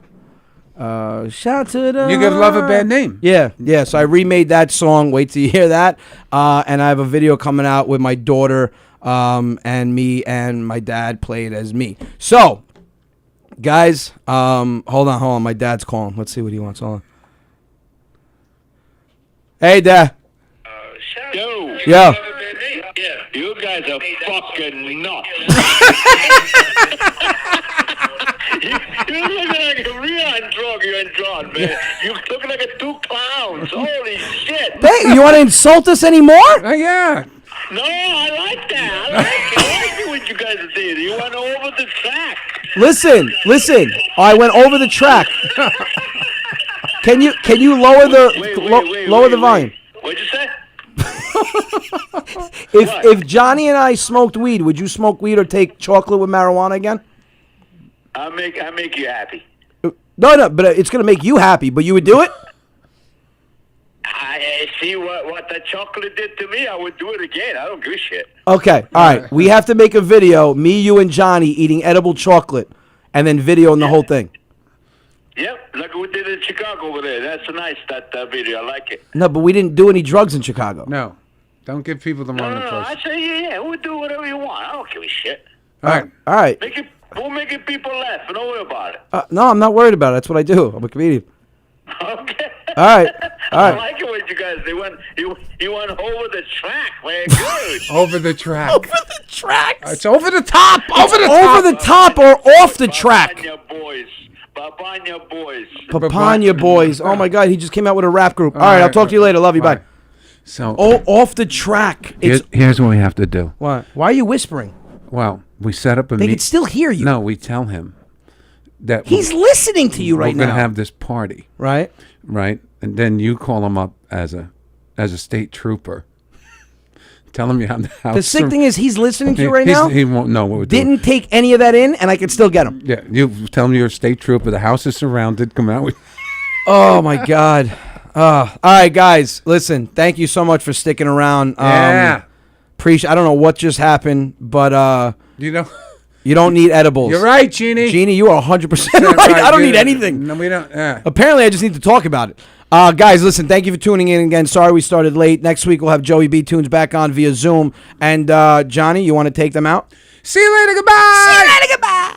to the." You give love a bad name. Yeah. So I remade that song. Wait till you hear that. And I have a video coming out with my daughter. And me and my dad played as me. So, guys, hold on. My dad's calling. Let's see what he wants. Hold on. Hey, Dad. Yo. Yo. Yeah, you guys are fucking nuts. You're looking like a real drug, you and John, man. You're looking like 2 clowns. Holy shit. Hey, you want to insult us anymore? Yeah. No, I like that. I like what you guys are saying. You went over the track. Listen. I went over the track. Can you lower the lower the volume? What'd you say? If Johhny and I smoked weed, would you smoke weed or take chocolate with marijuana again? I make you happy. No, but it's gonna make you happy. But you would do it? I see what the chocolate did to me. I would do it again. I don't give a shit. Okay, all right. We have to make a video, me, you, and Johhny eating edible chocolate, and then videoing the whole thing. Yep, like we did in Chicago over there. That's nice, that video. I like it. No, but we didn't do any drugs in Chicago. No. Don't give people the wrong impression. I say, yeah, we'll do whatever you want. I don't give a shit. All right. We're making people laugh. Don't worry about it. No, I'm not worried about it. That's what I do. I'm a comedian. Okay. All right. I like it when you guys. You went over the track, man. Good. Over the track. Over the tracks. It's over the top. Over the top or off the track. Babanya boys. Papanya boys. Oh my God, he just came out with a rap group. All right, I'll talk to you later. Love you. Bye. So. Off the track. Here's what we have to do. What? Why are you whispering? Well, we set up a They can still hear you. No, we tell him that he's listening to you right now. We're gonna have this party. Right. And then you call him up as a state trooper. Tell him you have the house. The sick thing is he's listening to you right now. He won't know what we're doing. Didn't take any of that in, and I could still get him. Yeah, you tell him you're a state trooper. The house is surrounded. Come out with. Oh my God. All right, guys. Listen, thank you so much for sticking around. Yeah. I don't know what just happened, but you don't need edibles. You're right, Johhny. Johhny, you are 100% right. I don't need anything. No, we don't. Apparently, I just need to talk about it. Guys, listen, thank you for tuning in again. Sorry we started late. Next week, we'll have Joey B. Tunes back on via Zoom. And Johhny, you want to take them out? See you later. Goodbye. See you later. Goodbye.